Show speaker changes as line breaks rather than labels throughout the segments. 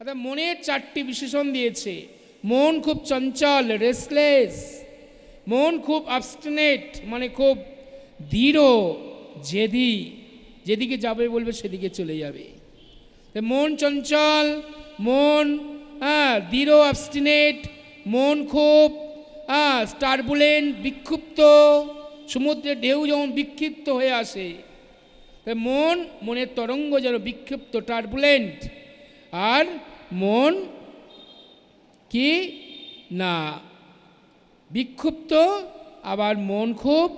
অর্থাৎ মনের 4টি বিশেষণ দিয়েছে। মন খুব চঞ্চল, রেস্টলেস। মন খুব অবস্টিনেট, মানে খুব দৃঢ়, জেদি, যেদিকে যাবে বলবে সেদিকে চলে যাবে। মন চঞ্চল, মন দৃঢ়, অবস্টিনেট, মন খুব টার্বুলেন্ট, বিক্ষুব্ধ, সমুদ্রের ঢেউ যেমন বিক্ষিপ্ত হয়ে আসে, মনের তরঙ্গ যেন বিক্ষিপ্ত, টার্বুলেন্ট। আর মন কি না বিক্ষুব্ধ, আবার মন খুব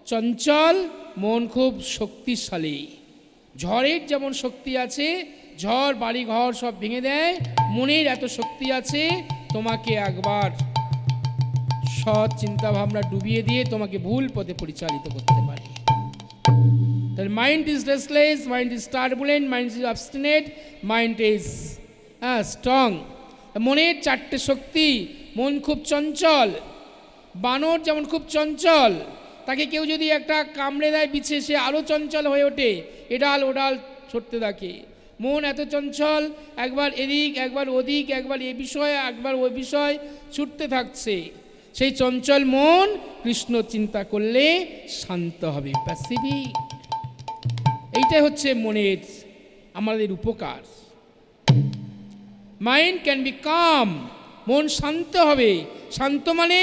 চঞ্চল, মন খুব শক্তিশালী। ঝড়ের যেমন শক্তি আছে, ঝড় বাড়ি ঘর সব ভেঙে দেয়, মনের এত শক্তি আছে তোমাকে একবার সৎ চিন্তা ভাবনা ডুবিয়ে দিয়ে তোমাকে ভুল পথে পরিচালিত করতে পারে। তাহলে mind is restless, mind is turbulent, mind is obstinate, mind is strong. মনের 4টে শক্তি। মন খুব চঞ্চল, বানর যেমন খুব চঞ্চল, তাকে কেউ যদি একটা কামড়ে দেয় বিছে, সে আরও চঞ্চল হয়ে ওঠে, এডাল ওডাল ছুটতে থাকে। মন এত চঞ্চল, একবার এদিক একবার ওদিক, একবার এ বিষয় একবার ওই বিষয় ছুটতে থাকছে। সেই চঞ্চল মন কৃষ্ণ চিন্তা করলে শান্ত হবে, প্যাসিফিক। এইটাই হচ্ছে মনের আমাদের উপকার। মাইন্ড ক্যান বি কাম, মন শান্ত হবে। শান্ত মানে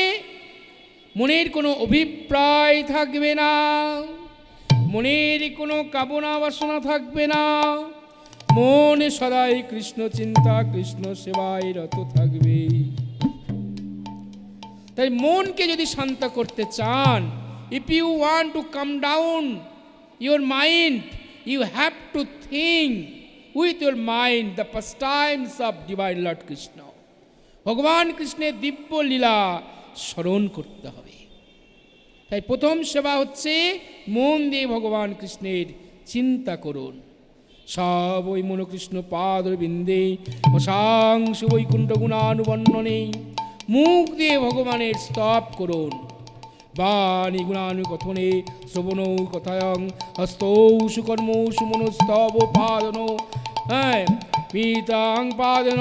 মনের কোনো অভিপ্রায় থাকবে না, মনের কোনো কামনা বাসনা থাকবে না, মন সদাই কৃষ্ণ চিন্তা, কৃষ্ণ সেবায় রত থাকবে। তাই মনকে যদি শান্ত করতে চান, if you want to calm down your mind, you have to think with your mind the pastimes of divine Lord Krishna. ভগবান কৃষ্ণের দিব্য লীলা স্মরণ করতে হবে। তাই প্রথম সেবা হচ্ছে মন দিয়ে ভগবান কৃষ্ণের চিন্তা করুন। সব ওই মনকৃষ্ণ পাদ বিন্দে অসাংশ বৈকুণ্ঠ গুণানুবর্ণনে, মুখ দিয়ে ভগবানের স্তব করুন। বাণী গুণানুকথনে শ্রবণ কথায়ং হস্তৌ সুকর্ম সুমনস্তব পাদন পিতাং পাদন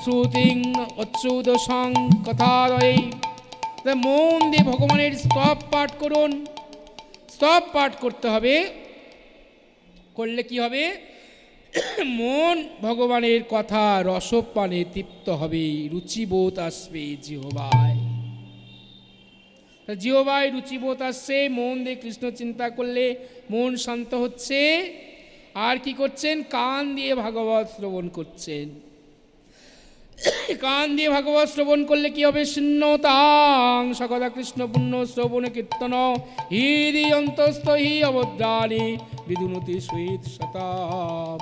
শ্রুতিং অচ্যুত সং কথাদয়ে। মন দিয়ে ভগবানের স্তব পাঠ করুন। স্তব পাঠ করতে হবে, করলে কি হবে? মন ভগবানের কথা রসপানে তৃপ্ত হবে, রুচিবোধ আসবে জিহ্বায়। জিহ্বায় রুচিবোধ আসছে, মন দিয়ে কৃষ্ণ চিন্তা করলে মন শান্ত হচ্ছে। আর কি করছেন? কান দিয়ে ভাগবত শ্রবণ করছেন। কান দিয়ে ভাগবত শ্রবণ করলে কি হবে? শূন্যতাং সকদা কৃষ্ণ পুণ্য শ্রবণ কীর্তন হৃদি অন্তস্থ হি অবদ্রাণী বিদুনতি সহিত শতাম।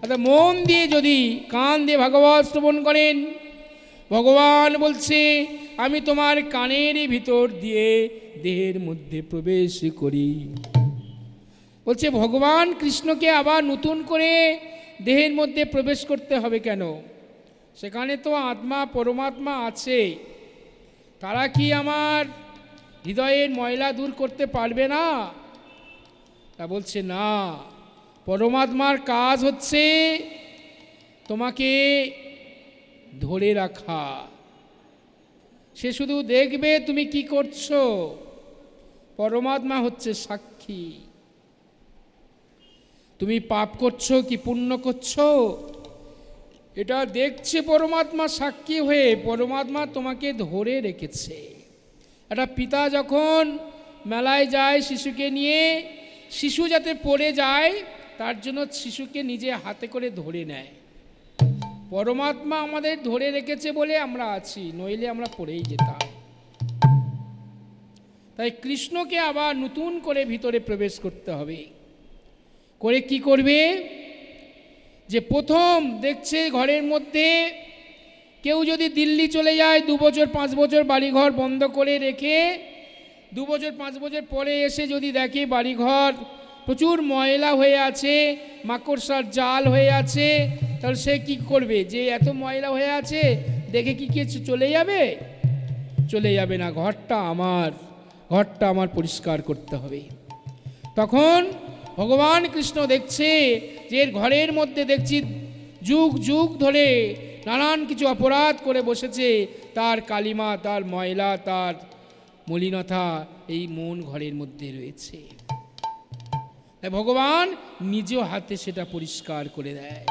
অর্থাৎ মন দিয়ে যদি কান দিয়ে ভাগবত শ্রবণ করেন, ভগবান বলছে আমি তোমার কানের ভিতর দিয়ে দেহের মধ্যে প্রবেশ করি। বলছে ভগবান কৃষ্ণকে আবার নতুন করে দেহের মধ্যে প্রবেশ করতে হবে কেন? সেখানে তো আত্মা পরমাত্মা আছে, তারা কি আমার হৃদয়ের ময়লা দূর করতে পারবে না? তা বলছে না, পরমাত্মার কাজ হচ্ছে তোমাকে ধরে রাখা। সে শুধু দেখবে তুমি কি করছো। পরমাত্মা হচ্ছে সাক্ষী। তুমি পাপ করছো কি পুণ্য করছো, এটা দেখছে পরমাত্মা সাক্ষী হয়ে। পরমাত্মা তোমাকে ধরে রেখেছে। একটা পিতা যখন মেলায় যায় শিশুকে নিয়ে, শিশু যাতে পড়ে যায় তার জন্য শিশুকে নিজে হাতে করে ধরে নেয়। পরমাত্মা আমাদের ধরে রেখেছে বলে আমরা আছি, নইলে আমরা পড়েই যেতাম। তাই কৃষ্ণকে আবার নতুন করে ভিতরে প্রবেশ করতে হবে। করে কি করবে? যে প্রথম দেখছে ঘরের মধ্যে কেউ যদি দিল্লি চলে যায়, 2 বছর 5 বছর বাড়িঘর বন্ধ করে রেখে 2 বছর 5 বছর পরে এসে যদি দেখে বাড়িঘর প্রচুর ময়লা হয়ে আছে, মাকড়সার জাল হয়ে আছে, তাহলে সে কি করবে? যে এত ময়লা হয়ে আছে দেখে কি চলে যাবে? চলে যাবে না। ঘরটা আমার পরিষ্কার করতে হবে। তখন ভগবান কৃষ্ণ দেখছে যে এর ঘরের মধ্যে দেখছি যুগ যুগ ধরে নানান কিছু অপরাধ করে বসেছে, তার কালিমা, তার ময়লা, তার মলিনতা এই মন ঘরের মধ্যে রয়েছে। তাই ভগবান নিজ হাতে সেটা পরিষ্কার করে দেয়।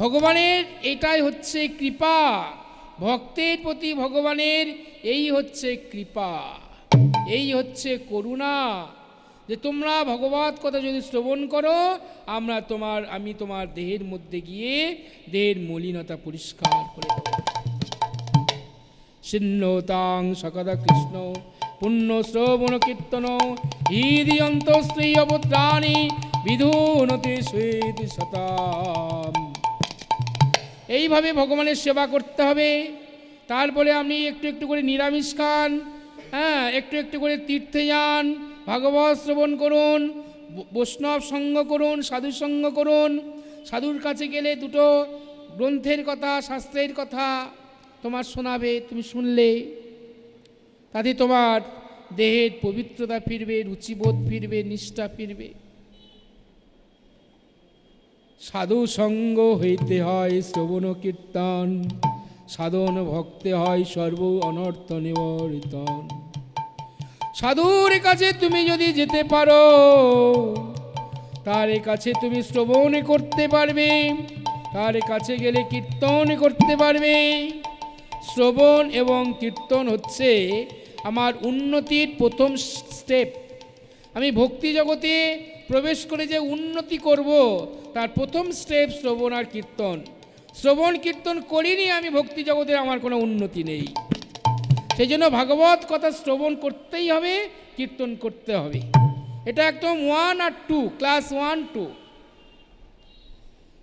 ভগবানের এটাই হচ্ছে কৃপা, ভক্তের প্রতি ভগবানের এই হচ্ছে কৃপা, এই হচ্ছে করুণা, যে তোমরা ভগবত কথা যদি শ্রবণ করো, আমি তোমার দেহের মধ্যে গিয়ে দেহের মলিনতা পরিষ্কার করে দেব। সিন্নতাং সকদা কৃষ্ণ পুণ্য শ্রবণ কীর্তন হৃদয়ন্ত স্ত্রী অবদ্রাণী বিধুনতে শ্বেতি শতাম। এইভাবে ভগবানের সেবা করতে হবে। তারপরে আপনি একটু একটু করে নিরামিষ খান, একটু একটু করে তীর্থে যান, ভাগবত শ্রবণ করুন, বৈষ্ণব সঙ্গ করুন, সাধু সঙ্গ করুন। সাধুর কাছে গেলে দুটো গ্রন্থের কথা, শাস্ত্রের কথা তোমার শোনাবে, তুমি শুনলে তাতে তোমার দেহের পবিত্রতা ফিরবে, রুচিবোধ ফিরবে, নিষ্ঠা ফিরবে। সাধু সঙ্গ হইতে হয় শ্রবণ কীর্তন, সাধন ভক্তে হয় সর্ব অনর্থ নিবর্তন। সাধুর কাছে তুমি যদি যেতে পারো, তার কাছে তুমি শ্রবণ করতে পারবে, তার কাছে গেলে কীর্তন করতে পারবে। শ্রবণ এবং কীর্তন হচ্ছে আমার উন্নতির প্রথম স্টেপ। আমি ভক্তি জগতে প্রবেশ করে যে উন্নতি করব, তার প্রথম স্টেপ শ্রবণ আর কীর্তন। শ্রবণ কীর্তন করিনি আমি ভক্তি জগতে, আমার কোনো উন্নতি নেই। সেই জন্য ভাগবত কথা শ্রবণ করতেই হবে, কীর্তন করতে হবে। এটা একদম 1 আর 2, ক্লাস 1, 2।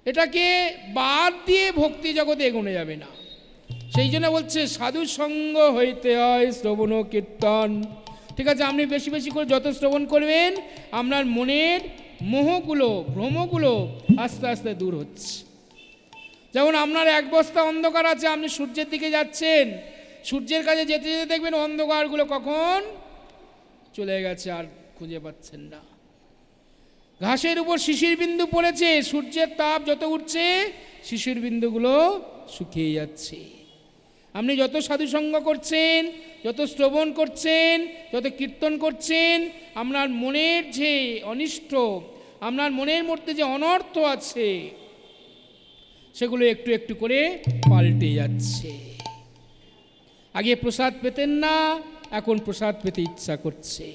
এটাকে বাদ দিয়ে ভক্তি জগতে এগোনো যাবে না। সেই জন্য বলছে সাধু সঙ্গ হইতে হয় শ্রবণ কীর্তন। ঠিক আছে, আপনি বেশি বেশি করে যত শ্রবণ করবেন, আপনার মনের মোহগুলো, ভ্রমগুলো আস্তে আস্তে দূর হচ্ছে। যেমন আপনার এক বস্তা অন্ধকার আছে, আপনি সূর্যের দিকে যাচ্ছেন, সূর্যের কাছে যেতে যেতে দেখবেন অন্ধকারগুলো কখন চলে গেছে, আর খুঁজে পাচ্ছেন না। ঘাসের উপর শিশির বিন্দু পড়েছে, সূর্যের তাপ যত উঠছে শিশির বিন্দুগুলো শুকিয়ে যাচ্ছে। আপনি যত সাধুসঙ্গ করছেন, যত শ্রবণ করছেন, যত কীর্তন করছেন, আপনার মনের যে অনিষ্ট, আপনার মনের মধ্যে যে অনর্থ আছে, সেগুলো একটু একটু করে পাল্টে যাচ্ছে। আগে প্রসাদ পেতেন না, এখন প্রসাদ পেতে ইচ্ছা করছে।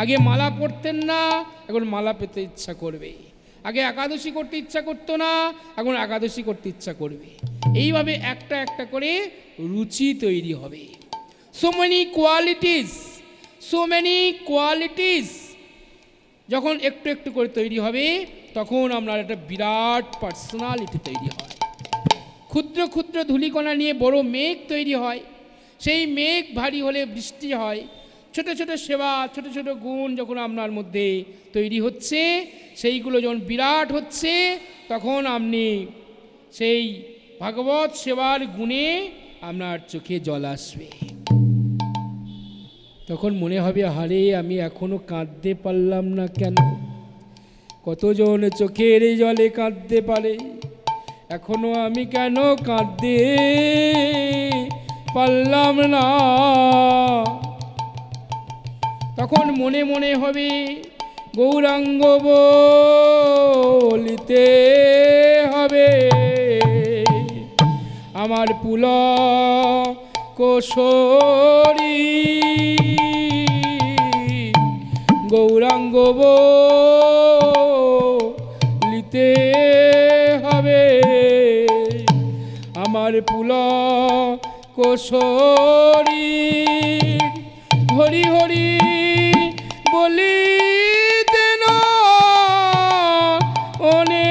আগে মালা পরতেন না, এখন মালা পেতে ইচ্ছা করবে। আগে একাদশী করতে ইচ্ছা করতো না, এখন একাদশী করতে ইচ্ছা করবে। এইভাবে একটা একটা করে রুচি তৈরি হবে। সো মেনি কোয়ালিটিস যখন একটু একটু করে তৈরি হবে, তখন আপনার একটা বিরাট পার্সোনালিটি তৈরি হয়। ক্ষুদ্র ক্ষুদ্র ধূলিকণা নিয়ে বড় মেঘ তৈরি হয়। সেই মেঘ ভারী হলে বৃষ্টি হয়। ছোট ছোট সেবা, ছোট ছোট গুণ যখন আপনার মধ্যে তৈরি হচ্ছে, সেইগুলো যখন বিরাট হচ্ছে, তখন আপনি সেই ভাগবত সেবার গুণে আপনার চোখে জল আসবে। তখন মনে হবে, হারে আমি এখনো কাঁদতে পারলাম না কেন? কতজন চোখের জলে কাঁদতে পারে, এখনো আমি কেন কাঁদতে পারলাম না? তখন মনে মনে হবে, গৌরাঙ্গ বলিতে হবে, আমার পুলক শরী গৌরাঙ্গ বলিতে হবে, আমার পুলক শরী হরি হরি বলিতে না অনে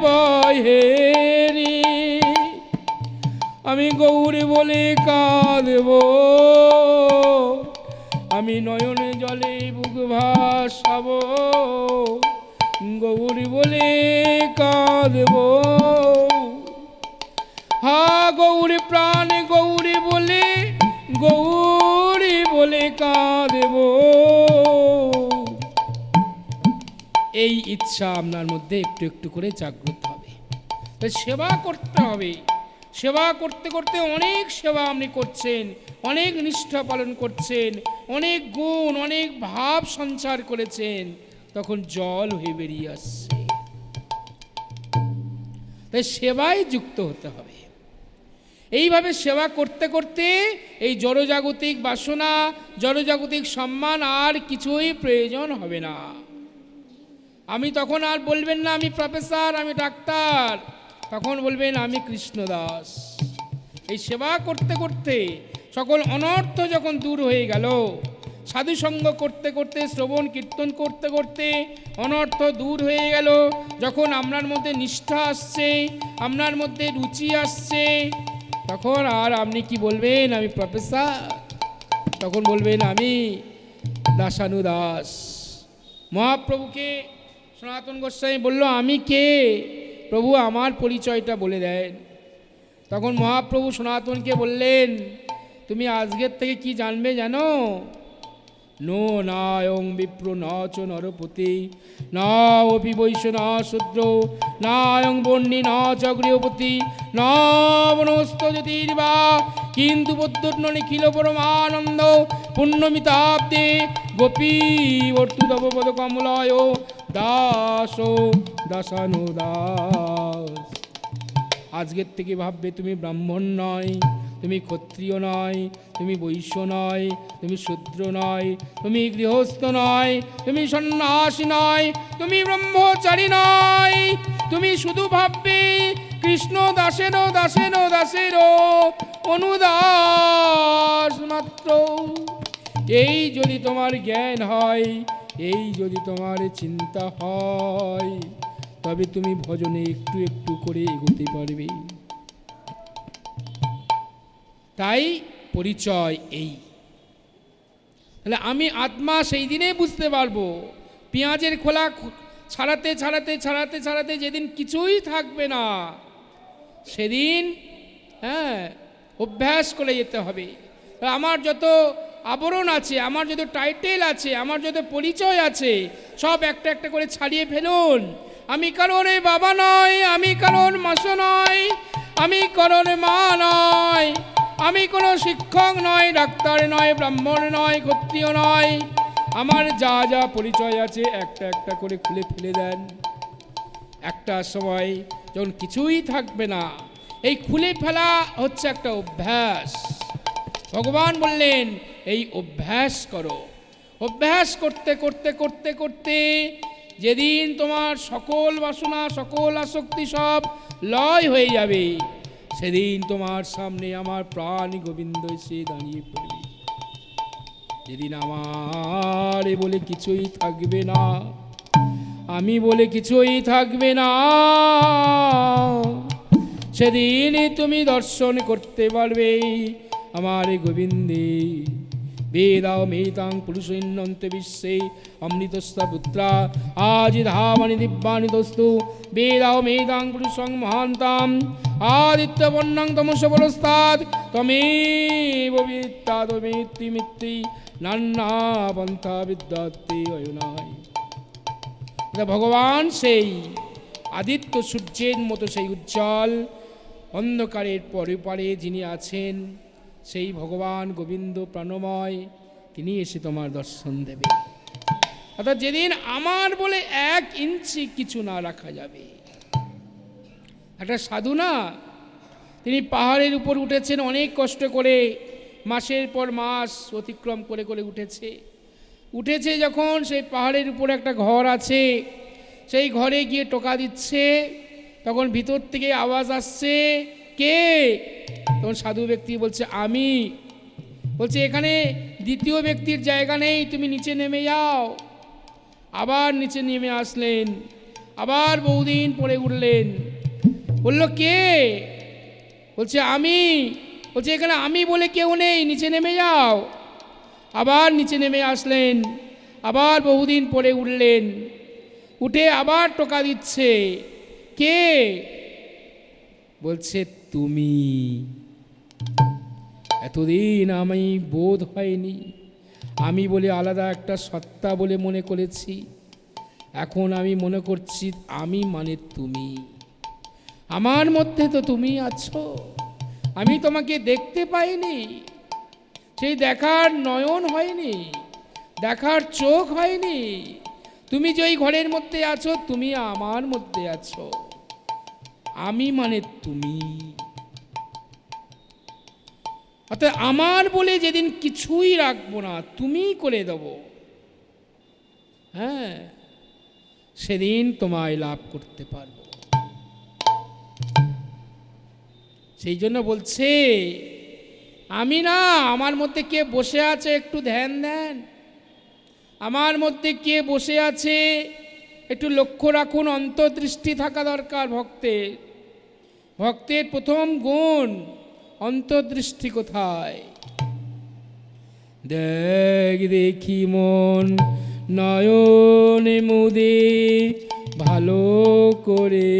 বহেরি, আমি গৌরী বলে কাঁদব, আমি নয়নে জলে বুক ভাসাব, গৌরী বলে কাঁদব। হা গৌরী প্রাণ গৌরী বলে কাঁদব। এই ইচ্ছা আপনার মধ্যে একটু একটু করে জাগ্রত হবে। তো সেবা করতে হবে। সেবা করতে করতে অনেক সেবা আপনি করছেন, অনেক নিষ্ঠা পালন করছেন, অনেক গুণ অনেক ভাব সঞ্চার করেছেন, তখন জল হয়ে বেরিয়ে আসছে। তাই সেবায় যুক্ত হতে হবে। এইভাবে সেবা করতে করতে এই জড়জাগতিক বাসনা, জড়জাগতিক সম্মান আর কিছুই প্রয়োজন হবে না। আমি তখন আর বলবেন না আমি প্রফেসর, আমি ডাক্তার, তখন বলবেন আমি কৃষ্ণদাস। এই সেবা করতে করতে সকল অনর্থ যখন দূর হয়ে গেল, সাধুসঙ্গ করতে করতে, শ্রবণ কীর্তন করতে করতে অনর্থ দূর হয়ে গেল, যখন আপনার মধ্যে নিষ্ঠা আসছে, আপনার মধ্যে রুচি আসছে, তখন আর আপনি কি বলবেন আমি প্রফেসর, তখন বলবেন আমি দাসানুদাস। মহাপ্রভুকে সনাতন গোস্বামী বলল আমি কে? প্রভু আমার পরিচয়টা বলে দেন। তখন মহাপ্রভু সনাতনকে বললেন তুমি আজকের থেকে কি জানবে জানো? নো নায়ং বিপ্র ন চ নরপতি না অপি বৈশ্য ন শূদ্র নায়ং বন্যী ন চ গৃহপতি ন বনস্ত জ্যোতির্বা কিন্তু বদ্ধন্য নিখিল পরমানন্দ পুণ্যমিতাব্দে গোপী বর্তুদব পদ কমলয় দাস দাসানুদাস। আজকের থেকে ভাববে তুমি ব্রাহ্মণ নয়, তুমি ক্ষত্রিয় নয়, তুমি বৈশ্য নয়, তুমি শূদ্র নয়, তুমি গৃহস্থ নয়, তুমি সন্ন্যাসী নয়, তুমি ব্রহ্মচারী নয়, তুমি শুধু ভাববে কৃষ্ণ দাসের দাসের দাসের অনুদাস মাত্র। এই যদি তোমার জ্ঞান হয়, এই যদি তোমার চিন্তা হয়, তবে তুমি ভজনে একটু একটু করে এগোতে পারবে। তাই পরিচয় এই। তাহলে আমি আত্মা সেই দিনে বুঝতে পারবো। পেঁয়াজের খোলা ছাড়াতে ছাড়াতে ছাড়াতে ছাড়াতে যেদিন কিছুই থাকবে না, সেদিন অভ্যাস করে যেতে হবে। আমার যত আবরণ আছে, আমার যত টাইটেল আছে, আমার যত পরিচয় আছে, সব একটা একটা করে ছাড়িয়ে ফেলুন। আমি কারোর বাবা নয়, আমি কারোর মাসো নয়, আমি কারোর মা নয়, আমি কোনো শিক্ষক নয়, ডাক্তার নয়, ব্রাহ্মণ নয়, ক্ষত্রিয় নয়। আমার যা যা পরিচয় আছে একটা একটা করে খুলে ফেলে দেন। একটা সময় যখন কিছুই থাকবে না, এই খুলে ফেলা হচ্ছে একটা অভ্যাস। ভগবান বললেন এই অভ্যাস করো। অভ্যাস করতে করতে করতে করতে যেদিন তোমার সকল বাসনা, সকল আসক্তি সব লয় হয়ে যাবে, সেদিন তোমার সামনে আমার প্রাণ গোবিন্দ এসে দাঁড়িয়ে পড়বে। যেদিন আমার বলে কিছুই থাকবে না, আমি বলে কিছুই থাকবে না, সেদিন তুমি দর্শন করতে পারবে আমার গোবিন্দে। বেদাও মেহিতাং পুরুষৈন্যন্তে বিশ্বে অমৃতস্তা পুত্রা আজি ধামানি দিব্যানি দস্তু বেদাও মেহিতাং পুরুষং মহান্তাম আদিত্য বন্যাং তমস বলস্তাদ তমেব বিদ্যা তমেতি মিত্তি নান্না পন্থা বিদ্যাতে অয়নায়। ভগবান সেই আদিত্য সূর্যের মতো সেই উজ্জ্বল অন্ধকারের পরে পারে যিনি আছেন, সেই ভগবান গোবিন্দ প্রাণময়, তিনি এসে তোমার দর্শন দেবে। অর্থাৎ যেদিন আমার বলে 1 ইঞ্চি কিছু না রাখা যাবে। একটা সাধু না, তিনি পাহাড়ের উপর উঠেছেন অনেক কষ্ট করে, মাসের পর মাস অতিক্রম করে করে উঠেছে যখন সেই পাহাড়ের উপর একটা ঘর আছে, সেই ঘরে গিয়ে টোকা দিচ্ছে, তখন ভিতর থেকে আওয়াজ আসছে কে? তখন সাধু ব্যক্তি বলছে আমি। বলছে এখানে দ্বিতীয় ব্যক্তির জায়গা নেই, তুমি নিচে নেমে যাও। আবার নিচে নেমে আসলেন, আবার বহুদিন পরে উঠলেন। বলল কে? বলছে আমি। বলছে এখানে আমি বলে কেউ নেই, নিচে নেমে যাও। আবার নিচে নেমে আসলেন, আবার বহুদিন পরে উঠলেন, উঠে আবার টোকা দিচ্ছে কে? বলছে তুমি। এতদিন আমি বোধ হয়নি, আমি বলে আলাদা একটা সত্তা বলে মনে করেছি, এখন আমি মনে করছি আমি মানে তুমি। আমার মধ্যে তো তুমি আছো, আমি তোমাকে দেখতে পাইনি, সেই দেখার নয়ন হয়নি, দেখার চোখ হয়নি। তুমি যে ওই ঘরের মধ্যে আছো, তুমি আমার মধ্যে আছো, আমি মানে তুমি। অর্থাৎ আমার বলে যেদিন কিছুই রাখবো না, তুমি করে দেব, হ্যাঁ, সেদিন তোমায় লাভ করতে পারবো। সেই জন্য বলছে, আমি না, আমার মধ্যে কে বসে আছে একটু ধ্যান দেন, আমার মধ্যে কে বসে আছে একটু লক্ষ্য রাখুন। অন্তর্দৃষ্টি থাকা দরকার ভক্তের। ভক্তের প্রথম গুণ অন্তর্দৃষ্টি। কোথায়? দেখ দেখি মন নয়নে মুদে ভালো করে,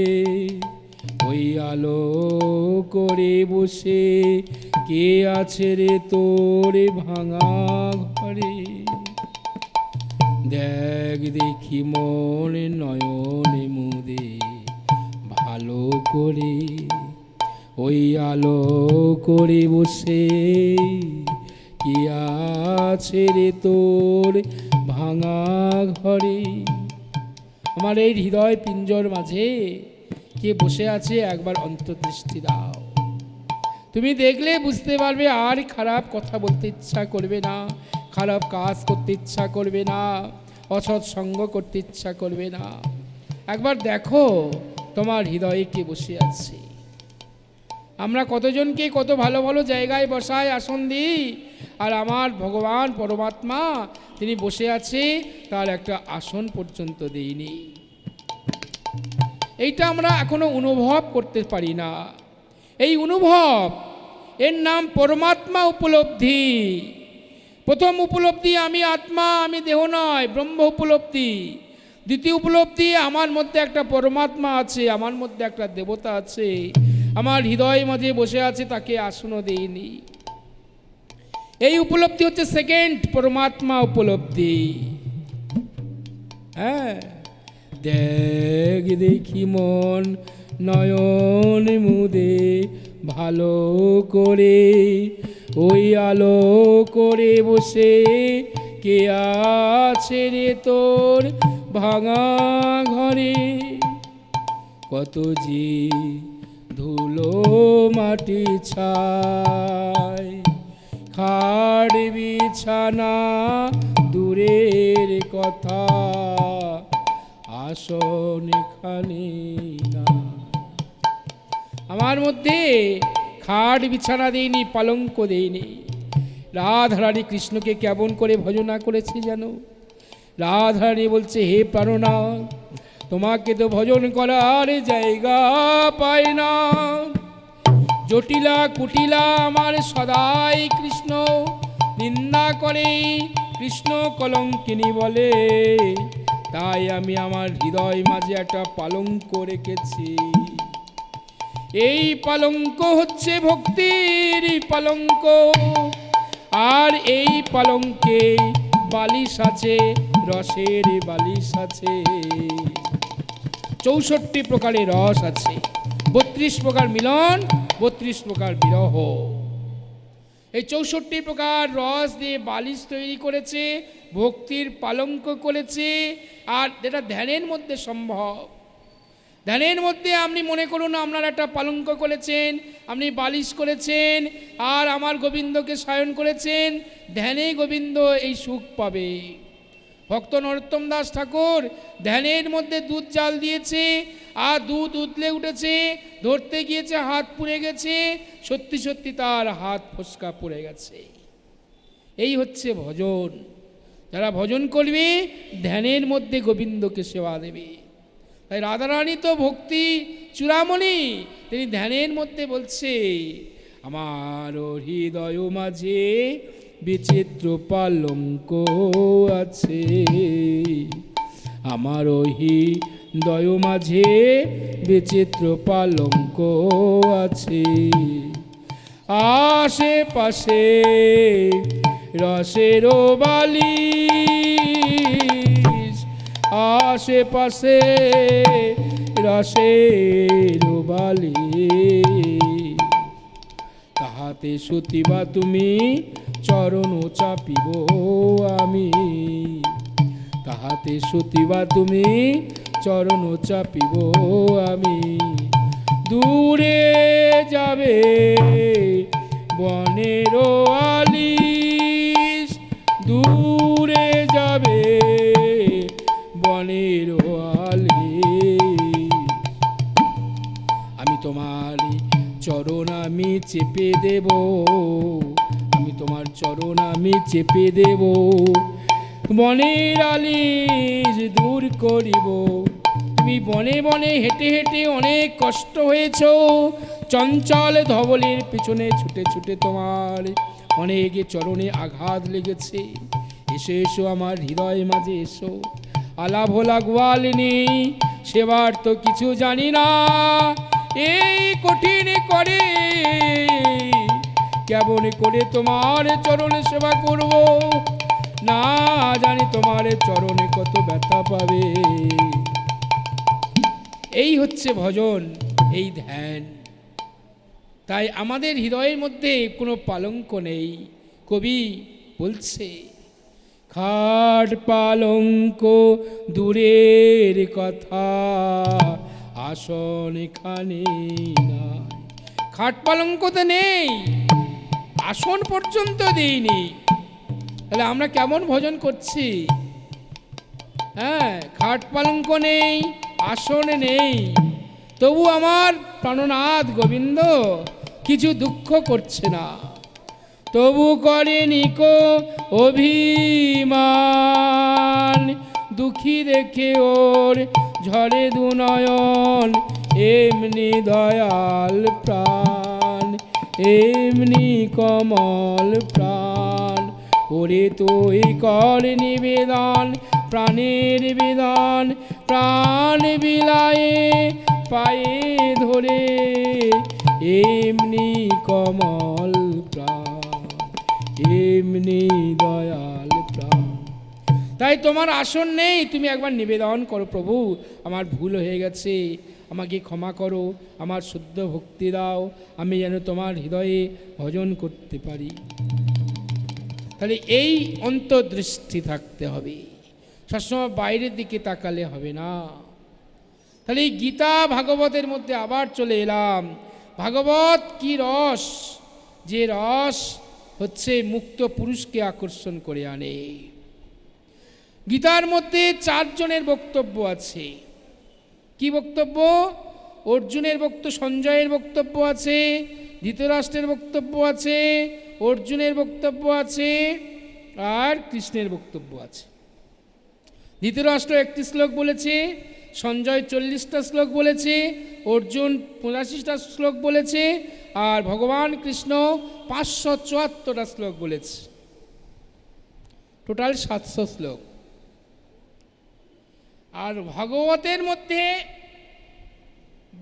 ওই আলো করে বসে কে আছে রে তোর ভাঙা ঘরে। দেখ দেখি মন নয়নে মুদে ভালো করে, ওই আলো করে বসে কে আছে রে তোর ভাঙা ঘরে। আমার এই হৃদয় পিঞ্জর মাঝে কে বসে আছে, একবার অন্তর্দৃষ্টি দাও। তুমি দেখলে বুঝতে পারবে, আর খারাপ কথা বলতে ইচ্ছা করবে না, খারাপ কাজ করতে ইচ্ছা করবে না, অসৎ সঙ্গ করতে ইচ্ছা করবে না। একবার দেখো তোমার হৃদয়ে কে বসে আছে। আমরা কতজনকে কত ভালো ভালো জায়গায় বসাই, আসন দিই, আর আমার ভগবান পরমাত্মা তিনি বসে আছে, তার একটা আসন পর্যন্ত দিইনি। এইটা আমরা এখনো অনুভব করতে পারি না। এই অনুভব, এর নাম পরমাত্মা উপলব্ধি। প্রথম উপলব্ধি আমি আত্মা, আমি দেহ নয়, ব্রহ্ম উপলব্ধি। দ্বিতীয় উপলব্ধি, আমার মধ্যে একটা পরমাত্মা আছে, আমার মধ্যে একটা দেবতা আছে, আমার হৃদয় মাঝে বসে আছে, তাকে আসনও দেইনি। এই উপলব্ধি হচ্ছে সেকেন্ড পরমাত্মা উপলব্ধি। হ্যাঁ, দেখ দেখি মন নয়ন মুদে ভালো করে, ওই আলো করে বসে কে আছে রে তোর ভাঙা ঘরে। কত যে ধুলো মাটি ছাই, খাট বিছানা দূরের কথা, আসন এখানে না। আমার মধ্যে খাট বিছানা দেয়নি, পালঙ্ক দেয়নি। রাধারানী কৃষ্ণকে কেমন করে ভজনা করেছে যেন। রাধারানী বলছে, হে প্রাণনাথ, তোমাকে তো ভজন করার জায়গা পাই না। জটিলা কুটিলা আমার সদাই কৃষ্ণ নিন্দা করে, কৃষ্ণ কলঙ্কিনী বলে, তাই আমি আমার হৃদয় মাঝে একটা পালঙ্ক রেখেছি। এই পালঙ্ক হচ্ছে ভক্তির পালঙ্ক, আর এই পালঙ্কে বালিশ আছে, রসের বালিশ আছে। 64 প্রকারের রস আছে, 32 প্রকার মিলন, 32 প্রকার বিরহ। এই 64 প্রকার রস দিয়ে বালিশ তৈরি করেছে, ভক্তির পালঙ্ক করেছে। আর যেটা ধ্যানের মধ্যে সম্ভব, ধ্যানের মধ্যে আপনি মনে করুন আপনার একটা পালঙ্ক করেছেন, আপনি বালিশ করেছেন, আর আমার গোবিন্দকে শয়ন করেছেন, ধ্যানে গোবিন্দ এই সুখ পাবে। ভক্ত নরোত্তম দাস ঠাকুর ধ্যানের মধ্যে দুধ জাল দিয়েছে, আর দুধ উতলে উঠেছে, ধরতে গিয়েছে, হাত পুড়ে গেছে, সত্যি সত্যি তার হাত ফোসকা পড়ে গেছে। এই হচ্ছে ভজন। যারা ভজন করবে ধ্যানের মধ্যে গোবিন্দকে সেবা দেবে। তাই রাধারানী তো ভক্তি চূড়ামণি, তিনি ধ্যানের মধ্যে বলছে, আমার হৃদয় মাঝে বিচিত্র পালঙ্ক আছে, আমার হৃদয় মাঝে বিচিত্র পালঙ্ক আছে। আশেপাশে রসের বালিশ, আশেপাশে রসের বালি, তাহাতে সতিবা তুমি চরণ চাপিব আমি, তাহাতে সতিবা তুমি চরণ চাপিব আমি। দূরে যাবে বনের আলিশ, দূরে যাবে বনের আলিশ, আমি তোমার চরণ আমি চেপে দেব, আমি তোমার চরণ আমি চেপে দেব, বনের আলিশ দূর করিব। তুমি বনে বনে হেঁটে হেঁটে অনেক কষ্ট হয়েছ, চঞ্চল ধবলের পিছনে ছুটে ছুটে তোমার অনেক চরণে আঘাত লেগেছে। এসো এসো আমার হৃদয় মাঝে এসো, আলা ভোলা গোয়ালিনী, সেবার তো কিছু জানি না, এই কঠিন করে কেমন করে তোমার চরণ সেবা করব, না জানি তোমার চরণে কত ব্যথা পাবে। এই হচ্ছে ভজন, এই ধ্যান। তাই আমাদের হৃদয়ের মধ্যে কোনো পালঙ্ক নেই। কবি বলছে, খাট পালঙ্ক দূরের কথা, আসন এখানে নাই। খাট পালঙ্ক তো নেই, আসন পর্যন্ত দিইনি, তাহলে আমরা কেমন ভজন করছি? হ্যাঁ, খাট পালঙ্ক নেই, আসন নেই, তবু আমার প্রাণনাথ গোবিন্দ কিছু দুঃখ করছে না, তবু করেনি কো অভিমান, দুঃখী দেখে ওর ঝরে দু নয়ন, এমনি দয়াল প্রাণ, এমনি কমল প্রাণ, ওরে তুই কর নিবেদন, প্রাণের বেদন, প্রাণ বিলায়ে পায়ে ধরে, এমনি কমল প্রাণ, এমনি দয়াল প্রাণ। তাই তোমার আসন নেই, তুমি একবার নিবেদন করো, প্রভু আমার ভুল হয়ে গেছে, আমাকে ক্ষমা করো, আমার শুদ্ধ ভক্তি দাও, আমি যেন তোমার হৃদয়ে ভজন করতে পারি। তাহলে এই অন্তর্দৃষ্টি থাকতে হবে, সবসময় বাইরের দিকে তাকালে হবে না। তাহলে এই গীতা ভাগবতের মধ্যে আবার চলে এলাম। ভাগবত কি রস, যে রস হচ্ছে মুক্ত পুরুষকে আকর্ষণ করে আনে। গীতার মধ্যে 4 জনের বক্তব্য আছে। কি বক্তব্য? অর্জুনের বক্তব্য, সঞ্জয়ের বক্তব্য আছে, ধৃতরাষ্ট্রের বক্তব্য আছে, অর্জুনের বক্তব্য আছে, আর কৃষ্ণের বক্তব্য আছে। ধৃতরাষ্ট্র 31 শ্লোক বলেছে, সঞ্জয় 40টা শ্লোক বলেছে, অর্জুন 85টা শ্লোক বলেছে, আর ভগবান কৃষ্ণ 574টা শ্লোক বলেছে। টোটাল 700 শ্লোক। আর ভাগবতের মধ্যে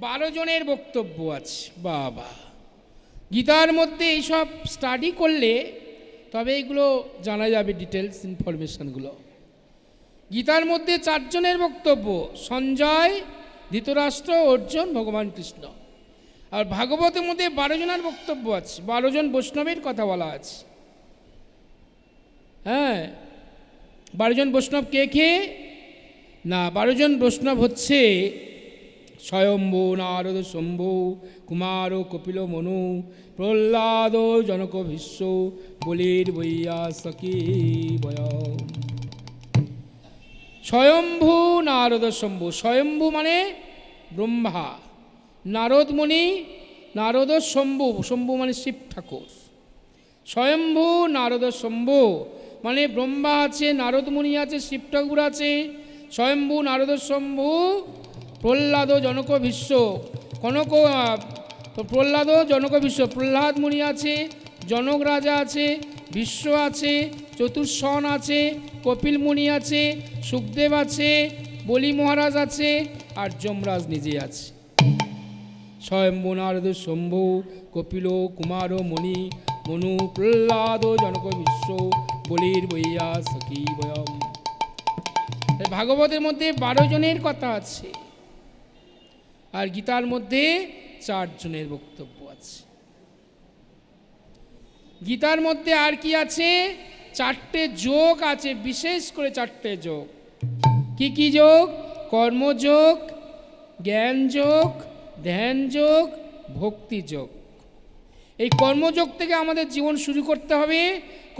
12 জনের বক্তব্য আছে। বাবা, গীতার মধ্যে এইসব স্টাডি করলে তবে এগুলো জানা যাবে, ডিটেলস ইনফরমেশনগুলো। গীতার মধ্যে 4 জনের বক্তব্য, সঞ্জয়, ধৃতরাষ্ট্র, অর্জুন, ভগবান কৃষ্ণ। আর ভাগবতের মধ্যে 12 জনের বক্তব্য আছে, 12 জন বৈষ্ণবের কথা বলা আছে। হ্যাঁ, 12 জন বৈষ্ণব কে কে? না, 12 জন বৈষ্ণব হচ্ছে স্বয়ম্ভু, নারদ, শম্ভু, কুমার, কপিল, মনু, প্রহ্লাদ, জনক, ভীষ্ম, বলির, বৈয়াসকি, বয়ম। স্বয়ম্ভু, নারদ, শম্ভু। স্বয়ম্ভু মানে ব্রহ্মা, নারদ মুনি, নারদ, শম্ভু, শম্ভু মানে শিব ঠাকুর। স্বয়ম্ভু, নারদ, শম্ভু মানে ব্রহ্মা আছে, নারদ মুনি আছে, শিব ঠাকুর আছে। স্বয়ম্ভু, নারদ, শম্ভু, প্রহ্লাদ, জনক, ভীষ্ম। কনক, প্রহ্লাদ, জনক, ভীষ্ম। প্রহ্লাদ মুনি আছে, জনক রাজা আছে, ভীষ্ম আছে, চতুর্শন আছে, কপিল মুনি আছে, সুখদেব আছে, বলি মহারাজ আছে, আর যমরাজ নিজে আছে। স্বয়ম্ভু, নারদ, শম্ভু, কপিল, কুমার, মণি, মনু, প্রহ্লাদ, জনক, ভীষ্ম, বলির, বৈয়াসকি, বয়ম। ভাগবতের মধ্যে 12 জনের কথা আছে। আর গীতার মধ্যে 4 জনের বক্তব্য আছে। গীতার মধ্যে আর কি আছে? 4টে যোগ আছে, বিশেষ করে 4টে যোগ। কি কি যোগ? কর্মযোগ, জ্ঞান যোগ, ধ্যান যোগ, ভক্তি যোগ। এই কর্মযোগ থেকে আমাদের জীবন শুরু করতে হবে।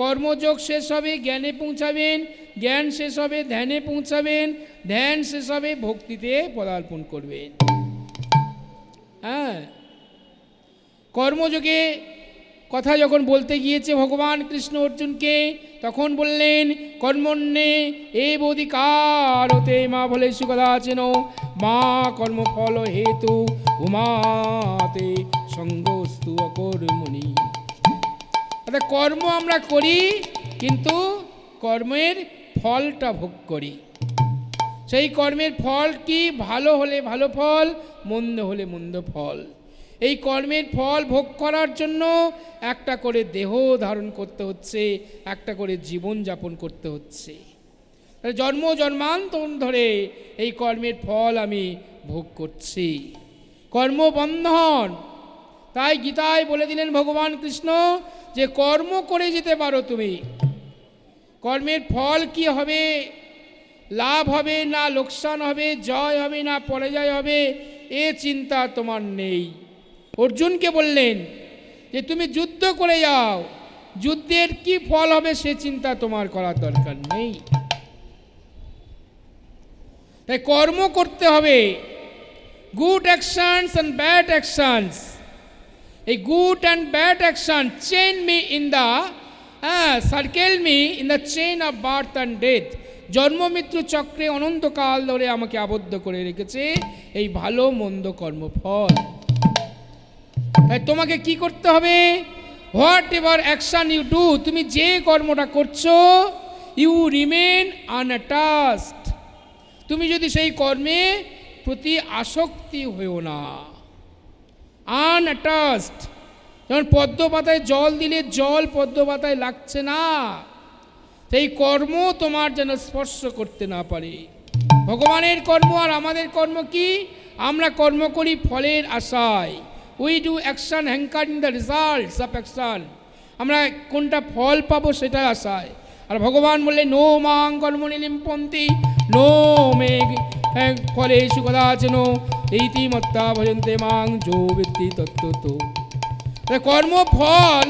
কর্মযোগ শেষ হবে জ্ঞানে পৌঁছাবেন, জ্ঞান শেষ হবে ধ্যানে পৌঁছাবেন, ধ্যান শেষ হবে ভক্তিতে পদার্পণ করবেন। হ্যাঁ, কর্মযোগে কথা যখন বলতে গিয়েছে ভগবান কৃষ্ণ অর্জুনকে, তখন বললেন কর্মণ্যে এব অধিকারতে মা ফলেষু কদাচন মা কর্মফল হেতু উমাতে সঙ্গস্তু অকর্মণি। অর্থাৎ কর্ম আমরা করি, কিন্তু কর্মের ফলটা ভোগ করি। সেই কর্মের ফল কি? ভালো হলে ভালো ফল, মন্দ হলে মন্দ ফল। এই কর্মের ফল ভোগ করার জন্য একটা করে দেহ ধারণ করতে হচ্ছে, একটা করে জীবন যাপন করতে হচ্ছে। জন্ম জন্মান্তর ধরে এই কর্মের ফল আমি ভোগ করছি। কর্মবন্ধন। তাই গীতায় বলে দিলেন ভগবান কৃষ্ণ যে কর্ম করে যেতে পারো তুমি। কর্মের ফল কি হবে, লাভ হবে না লোকসান হবে, জয় হবে না পরাজয় হবে, এ চিন্তা তোমার নেই। অর্জুনকে বললেন যে তুমি যুদ্ধ করে যাও, যুদ্ধের কি ফল হবে সে চিন্তা তোমার করার দরকার নেই। তাই কর্ম করতে হবে। Good actions and bad actions, এই good and bad action chain me in the circle me in the chain of birth and death. জন্ম মৃত্যু চক্রে অনন্তকাল ধরে আমাকে আবদ্ধ করে রেখেছে এই ভালো মন্দ কর্মফল। তাই তোমাকে কি করতে হবে? Whatever action you do, তুমি যে কর্মটা করছো, ইউ রিমেন আনঅ্যাটাচড। তুমি যদি সেই কর্মে প্রতি আসক্তি হয়েও না। আনঅ্যাটাচড, যেমন পদ্ম পাতায় জল দিলে জল পদ্ম পাতায় লাগছে না, সেই কর্ম তোমার যেন স্পর্শ করতে না পারে। ভগবানের কর্ম আর আমাদের কর্ম কি? আমরা কর্ম করি ফলের আশায়। We do action হ্যাঙ্কারিং the results of action. আমরা কোনটা ফল পাবো সেটা আশায়। আর ভগবান বললে নো মাং কর্মণি লিম্পন্তি নো মে ফলেষু কদাচন ইতি মত্তা ভজন্তে মাং যো ব্যক্তি তত্ত্বতো। কর্মফল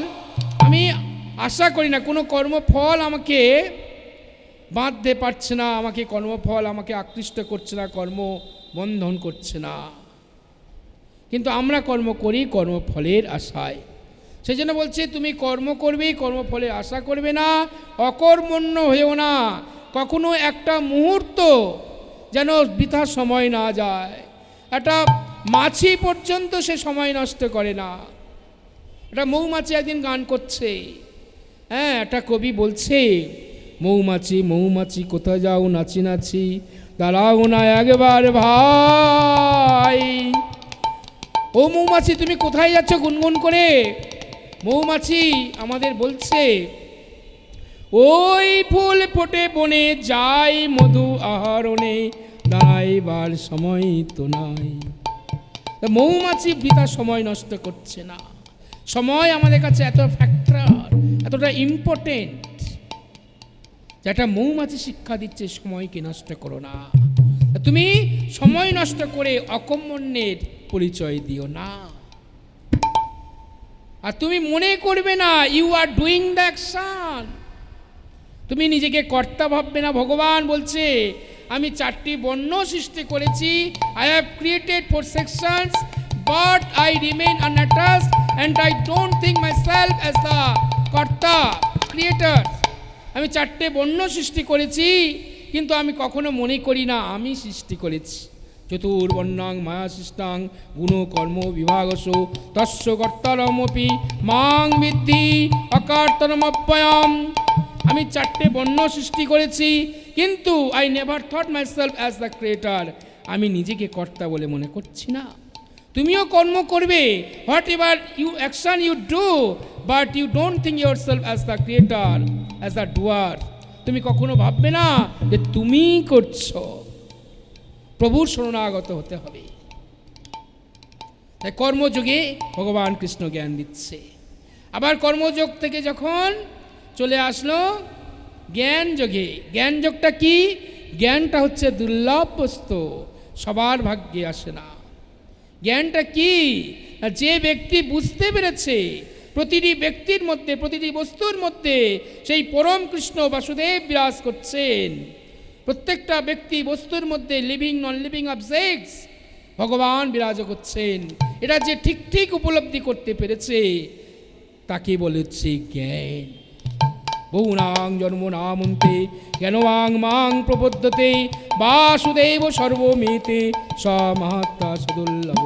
আমি আশা করি না, কোনো কর্মফল আমাকে বাঁধতে পারছে না, আমাকে কর্মফল আমাকে আকৃষ্ট করছে না, কর্ম বন্ধন করছে না। কিন্তু আমরা কর্ম করি কর্মফলের আশায়। সেই জন্য বলছে তুমি কর্ম করবে, কর্মফলের আশা করবে না, অকর্মণ্য হয়েও না। কখনো একটা মুহূর্ত যেন বৃথা সময় না যায়। একটা মাছি পর্যন্ত সে সময় নষ্ট করে না। একটা মৌমাছি একদিন গান করছে, হ্যাঁ, একটা কবি বলছে মৌমাছি মৌমাছি কোথায় যাও নাচি নাচি, দাঁড়াও না একবার ভাই। ও মৌমাছি তুমি কোথায় যাচ্ছ গুনগুন করে? মৌমাছি আমাদের বলছে ওই ফুল ফোটে বনে যাই মধু আহরণে, দাঁড়াইবার সময় তো নাই। মৌমাছি বৃথা সময় নষ্ট করছে না। সময় আমাদের কাছে এত ফ্যাক্টর, এতটা ইম্পর্টেন্ট, যেটা মৌমাছি শিক্ষা দিচ্ছে সময়কে নষ্ট করো না। তুমি সময় নষ্ট করে অকর্মণ্যের পরিচয় দিও না। আর তুমি মনে করবে না you are doing the action. তুমি নিজেকে কর্তা ভাববে না। ভগবান বলছে আমি 4টি বর্ণ সৃষ্টি করেছি, I have created 4 sections but I remain unattached and I don't think myself as the কর্তা ক্রিয়েটর। আমি 4টে বর্ণ সৃষ্টি করেছি, কিন্তু আমি কখনো মনে করি না আমি সৃষ্টি করেছি। চতুর্বর্ণাং মায়া সৃষ্টাং গুণ কর্ম বিভাগস তস্য কর্তারমপি মাং বিদ্ধি অকার্তারমব্যয়ম। আমি 4টে বর্ণ সৃষ্টি করেছি, কিন্তু I never thought myself as the creator. আমি নিজেকে কর্তা বলে মনে করছি না। তুমিও কর্ম করবে, whatever you action you do, but you don't think yourself as the creator, as the doer. তুমি কখনো ভাববে না যে তুমি করছো। প্রভুর শরণাগত হতে হবে। তাই কর্মযোগে ভগবান কৃষ্ণ জ্ঞান দিচ্ছে। আবার কর্মযোগ থেকে যখন চলে আসলো জ্ঞান যোগে, জ্ঞান যোগটা কি? জ্ঞানটা হচ্ছে দুর্লভ বস্তু, সবার ভাগ্যে আসে না। জ্ঞানটা কি? যে ব্যক্তি বুঝতে পেরেছে প্রতিটি ব্যক্তির মধ্যে, প্রতিটি বস্তুর মধ্যে সেই পরম কৃষ্ণ বাসুদেব বিরাজ করছেন। প্রত্যেকটা ব্যক্তি বস্তুর মধ্যে লিভিং নন লিভিং অবজেক্টস ভগবান বিরাজ করছেন। এটা যে ঠিক ঠিক উপলব্ধি করতে পেরেছে তাকে বলে হচ্ছে জ্ঞান। বহুনাং জন্ম নামন্তে জ্ঞানবাং মাং প্রপদ্যতে বাসুদেব সর্বমিতে স মাহাত্মা সদুর্লভ।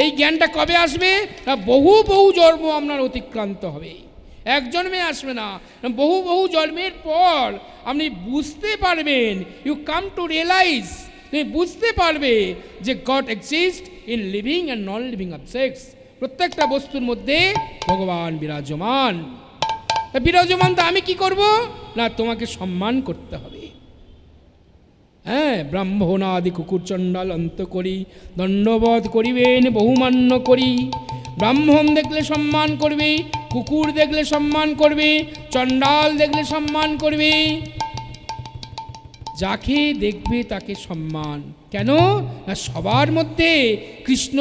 এই জ্ঞানটা কবে আসবে? না বহু বহু জন্ম আপনার অতিক্রান্ত হবে, এক জন্মে আসবে না, বহু বহু জন্মের পর আপনি বুঝতে পারবেন। ইউ কাম টু রিয়েলাইজ, তুমি বুঝতে পারবে যে god exist in living and non living objects. প্রত্যেকটা বস্তুর মধ্যে ভগবান বিরাজমান। বিরাজমান তো আমি কি করব? না তোমাকে সম্মান করতে হবে। হ্যাঁ, ব্রাহ্মণাদি কুকুর চণ্ডাল অন্ত করি দণ্ডবোধ করিবেন বহুমান্য করি। ব্রাহ্মণ দেখলে সম্মান করবে, কুকুর দেখলে সম্মান করবে, চণ্ডাল দেখলে সম্মান করবে, যাকে দেখবে তাকে সম্মান। কেন? না সবার মধ্যে কৃষ্ণ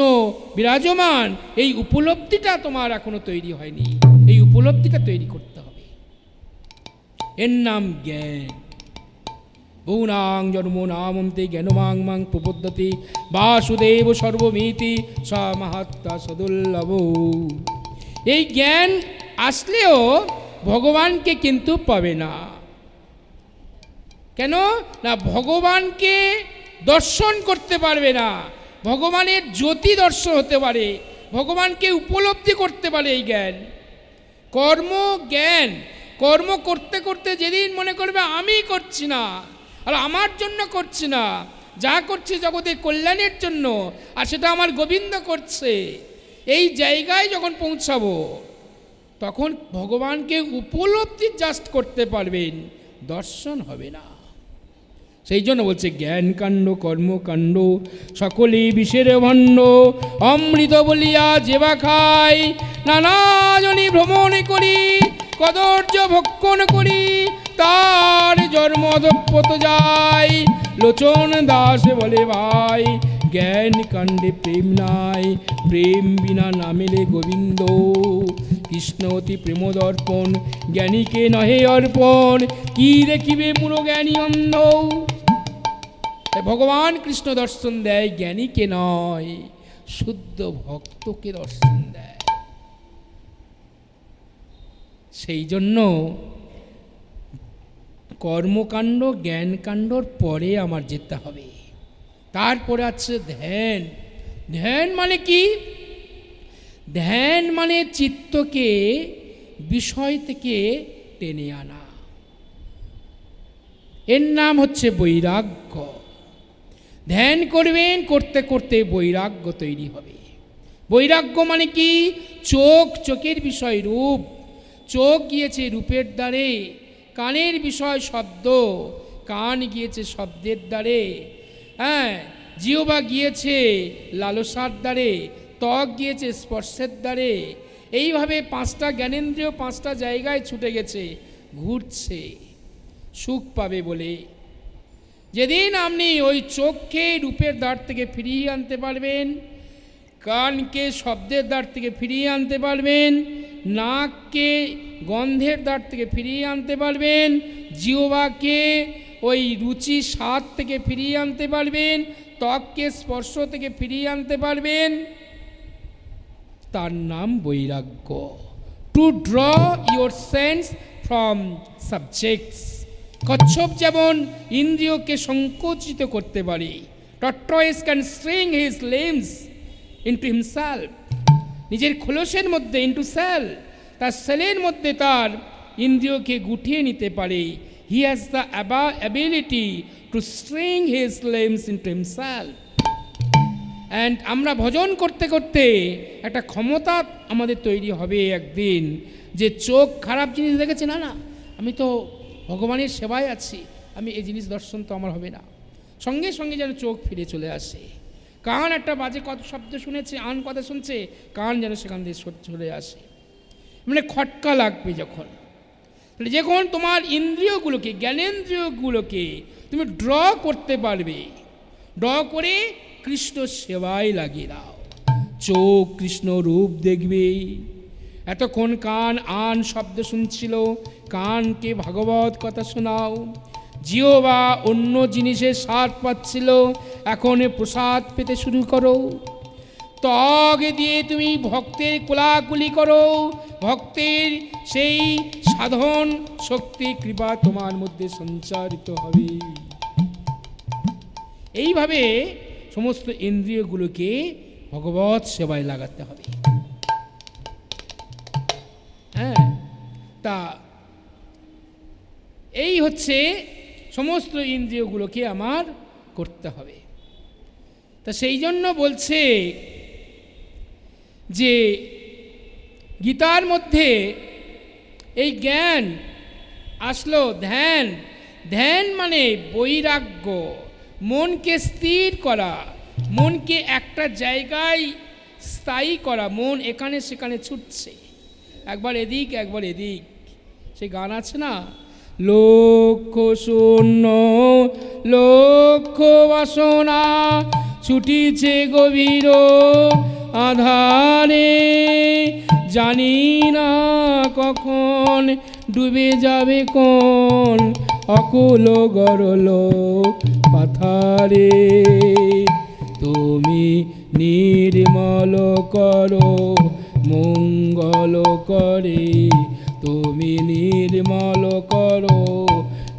বিরাজমান। এই উপলব্ধিটা তোমার এখনো তৈরি হয়নি, এই উপলব্ধিটা তৈরি করতে হবে। এর নাম জ্ঞান। বহুনাং জন্ম নামন্তে জ্ঞানমাং মাং প্রপদ্যতে বাসুদেব সর্বমিতি স মাহাত্মা সদুর্লভ। এই জ্ঞান আসলেও ভগবানকে কিন্তু পাবে না। কেন? না ভগবানকে দর্শন করতে পারবে না। ভগবানের জ্যোতি দর্শন হতে পারে, ভগবানকে উপলব্ধি করতে পারে এই জ্ঞান। কর্ম জ্ঞান, কর্ম করতে করতে যেদিন মনে করবে আমি করছি না আর আমার জন্য করছি না, যা করছি জগতের কল্যাণের জন্য, আর সেটা আমার গোবিন্দ করছে, এই জায়গায় যখন পৌঁছাবো তখন ভগবানকে উপলব্ধি জাস্ট করতে পারবেন, দর্শন হবে না। সেই জন্য বলছে জ্ঞান কাণ্ড কর্মকাণ্ড সকলে বিষের ভণ্ড, অমৃত বলিয়া যেবা খাই নানা জনি ভ্রমণ করি, কদর্য ভক্ষণ করি তার জন্ম দপ্পত যায়। লোচন দাস বলে ভাই জ্ঞান কাণ্ডে প্রেম নাই, প্রেম বিনা নামেলে গোবিন্দ। কৃষ্ণ অতি প্রেম দর্পণ জ্ঞানীকে নহে অর্পণ, কি দেখিবে মূল জ্ঞানী অন্ধ। ভগবান কৃষ্ণ দর্শন দেয় জ্ঞানীকে নয়, শুদ্ধ ভক্তকে দর্শন দেয়। সেই জন্য কর্মকাণ্ড জ্ঞানকাণ্ডর পরে আমার যেতে হবে। তারপরে আছে ধ্যান। ধ্যান মানে কি? ধ্যান মানে চিত্তকে বিষয় থেকে টেনে আনা। এর নাম হচ্ছে বৈরাগ্য। ধ্যান করবেন, করতে করতে বৈরাগ্য তৈরি হবে। বৈরাগ্য মানে কি? চোখ, চোখের বিষয় রূপ, চোখ গিয়েছে রূপের দ্বারে, কানের বিষয় শব্দ, কান গিয়েছে শব্দের দ্বারে, হ্যাঁ, জিহ্বা গিয়েছে লালসার দ্বারে, ত্বক গিয়েছে স্পর্শের দ্বারে। এইভাবে পাঁচটা জ্ঞানেন্দ্রিয় পাঁচটা জায়গায় ছুটে গেছে, ঘুরছে সুখ পাবে বলে। যেদিন আপনি ওই চোখকে রূপের দ্বার থেকে ফিরিয়ে আনতে পারবেন, কানকে শব্দের দ্বার থেকে ফিরিয়ে আনতে পারবেন, নাককে গন্ধের দ্বার থেকে ফিরিয়ে আনতে পারবেন, জিহ্বাকে ওই রুচি স্বাদ থেকে ফিরিয়ে আনতে পারবেন, ত্বককে স্পর্শ থেকে ফিরিয়ে আনতে পারবেন, তার নাম বৈরাগ্য। Two draw your sense from subjects. কচ্ছপ যেমন ইন্দ্রিয়কে সংকুচিত করতে পারে, tortoise can string his limbs into himself. নিজের খোলসের মধ্যে ইনটু সেল, তার সেলের মধ্যে তার ইন্দ্রিয়কে গুটিয়ে নিতে পারে। He has the ability to string his limbs into himself. And আমরা ভজন করতে করতে একটা ক্ষমতা আমাদের তৈরি হবে একদিন, যে চোখ খারাপ জিনিস দেখেছে, না না আমি তো ভগবানের সেবায় আছি, আমি এই জিনিস দর্শন তো আমার হবে না, সঙ্গে সঙ্গে যেন চোখ ফিরে চলে আসে। কান একটা বাজে কত শব্দ শুনেছে, আন কথা শুনছে, কান যেন সেখান দিয়ে চলে আসে, মানে খটকা লাগবে যখন। তাহলে যখন তোমার ইন্দ্রিয়গুলোকে, জ্ঞানেন্দ্রিয়গুলোকে তুমি ড্র করতে পারবে, ড্র করে কৃষ্ণ সেবায় লাগিয়ে দাও। চোখ কৃষ্ণ রূপ দেখবে, এতক্ষণ কান আন শব্দ শুনছিল, কানকে ভাগবত কথা শোনাও। জিহ্বা অন্য জিনিসের স্বাদ পাচ্ছিল, এখন প্রসাদ পেতে শুরু করো। ত্বক দিয়ে তুমি ভক্তের কোলাকুলি করো, ভক্তের সেই সাধন শক্তি কৃপা তোমার মধ্যে সঞ্চারিত হবে। এইভাবে সমস্ত ইন্দ্রিয়গুলোকে ভগবত সেবায় লাগাতে হবে। হ্যাঁ, তা এই হচ্ছে সমস্ত ইন্দ্রিয়গুলোকে আমার করতে হবে। তা সেই জন্য বলছে যে গীতার মধ্যে এই জ্ঞান আসলো, ধ্যান। ধ্যান মানে বৈরাগ্য, মনকে স্থির করা, মনকে একটা জায়গায় স্থায়ী করা। মন এখানে সেখানে ছুটছে, একবার এদিক একবার এদিক। সে গান আছে না, লক্ষ্য শূন্য লক্ষ্য বাসনা ছুটিছে গভীর আধারে, জানি না কখন ডুবে যাবে কোন অকুল গরল পাথারে। তুমি নির্মল করো মঙ্গল করে, তুমি নির্মল করো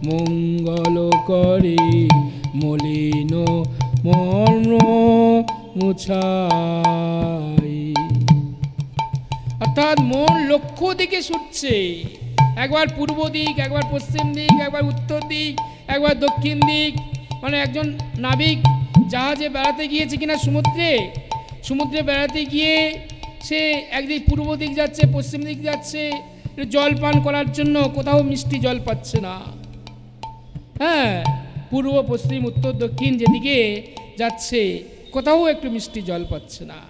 মঙ্গল করে, মলিন মর্ম মুছাই। অর্থাৎ মন লক্ষ্য দিকে ছুটছে, একবার পূর্ব দিক, একবার পশ্চিম দিক, একবার উত্তর দিক, একবার দক্ষিণ দিক। মানে একজন নাবিক জাহাজে বেড়াতে গিয়েছে কিনা সমুদ্রে বেড়াতে গিয়ে সে একদিক পূর্ব দিক যাচ্ছে, পশ্চিম দিক যাচ্ছে জল পান করার জন্য, কোথাও মিষ্টি জল পাচ্ছে না। হ্যাঁ, পূর্ব পশ্চিম উত্তর দক্ষিণ যেদিকে যাচ্ছে কোথাও একটু মিষ্টি জল পাচ্ছে না,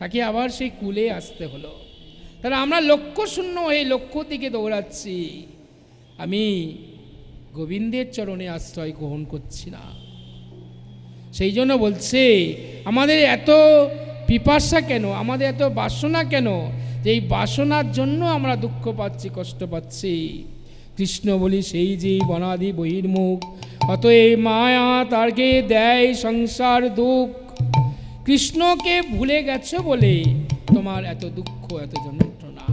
তাকে আবার সেই কূলে আসতে হলো। তাহলে আমরা লক্ষ্য শূন্য হয়ে লক্ষ্য দিকে দৌড়াচ্ছি, আমি গোবিন্দের চরণে আশ্রয় গ্রহণ করছি না। সেই জন্য বলছে আমাদের এত পিপাসা কেন, আমাদের এত বাসনা কেন, যে এই বাসনার জন্য আমরা দুঃখ পাচ্ছি, কষ্ট পাচ্ছি। কৃষ্ণ বলি সেই যে বনাদি বহির্মুখ, অতএব মায়া তারকে দেয় সংসার দুঃখ। কৃষ্ণকে ভুলে গেছো বলে তোমার এত দুঃখ, এত যন্ত্রণা।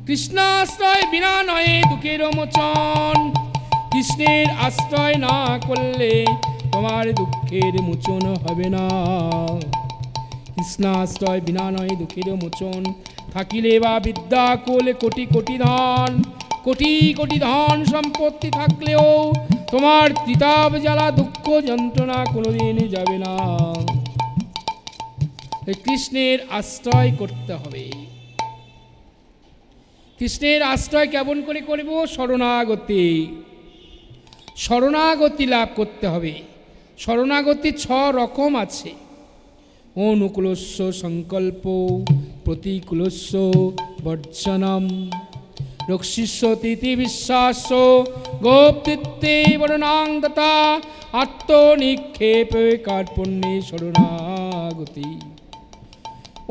কৃষ্ণ আশ্রয় বিনা নয় দুঃখের মোচন, কৃষ্ণের আশ্রয় না করলে তোমার দুঃখের মোচন হবে না। কৃষ্ণাশ্রয় বিনা নয় দুঃখের মোচন, থাকিলে বা বিদ্যা কোলে কোটি কোটি ধন, কোটি কোটি ধন সম্পত্তি থাকলেও তোমার ত্রিতাপ জ্বালা দুঃখ যন্ত্রণা কোনোদিন যাবে না। কৃষ্ণের আশ্রয় করতে হবে। কৃষ্ণের আশ্রয় কেমন করে করব? শরণাগতি, শরণাগতি লাভ করতে হবে। শরণাগতি 6 রকম আছে। অনুকূলস্য সংকল্প, প্রতিকূলস্য বর্জনম, রক্ষিষ্য তিথি বিশ্বাস, গোপ্তিত্বে বরণাং দতা, আত্মনিক্ষেপে কার্পণ্যে শরণাগতি।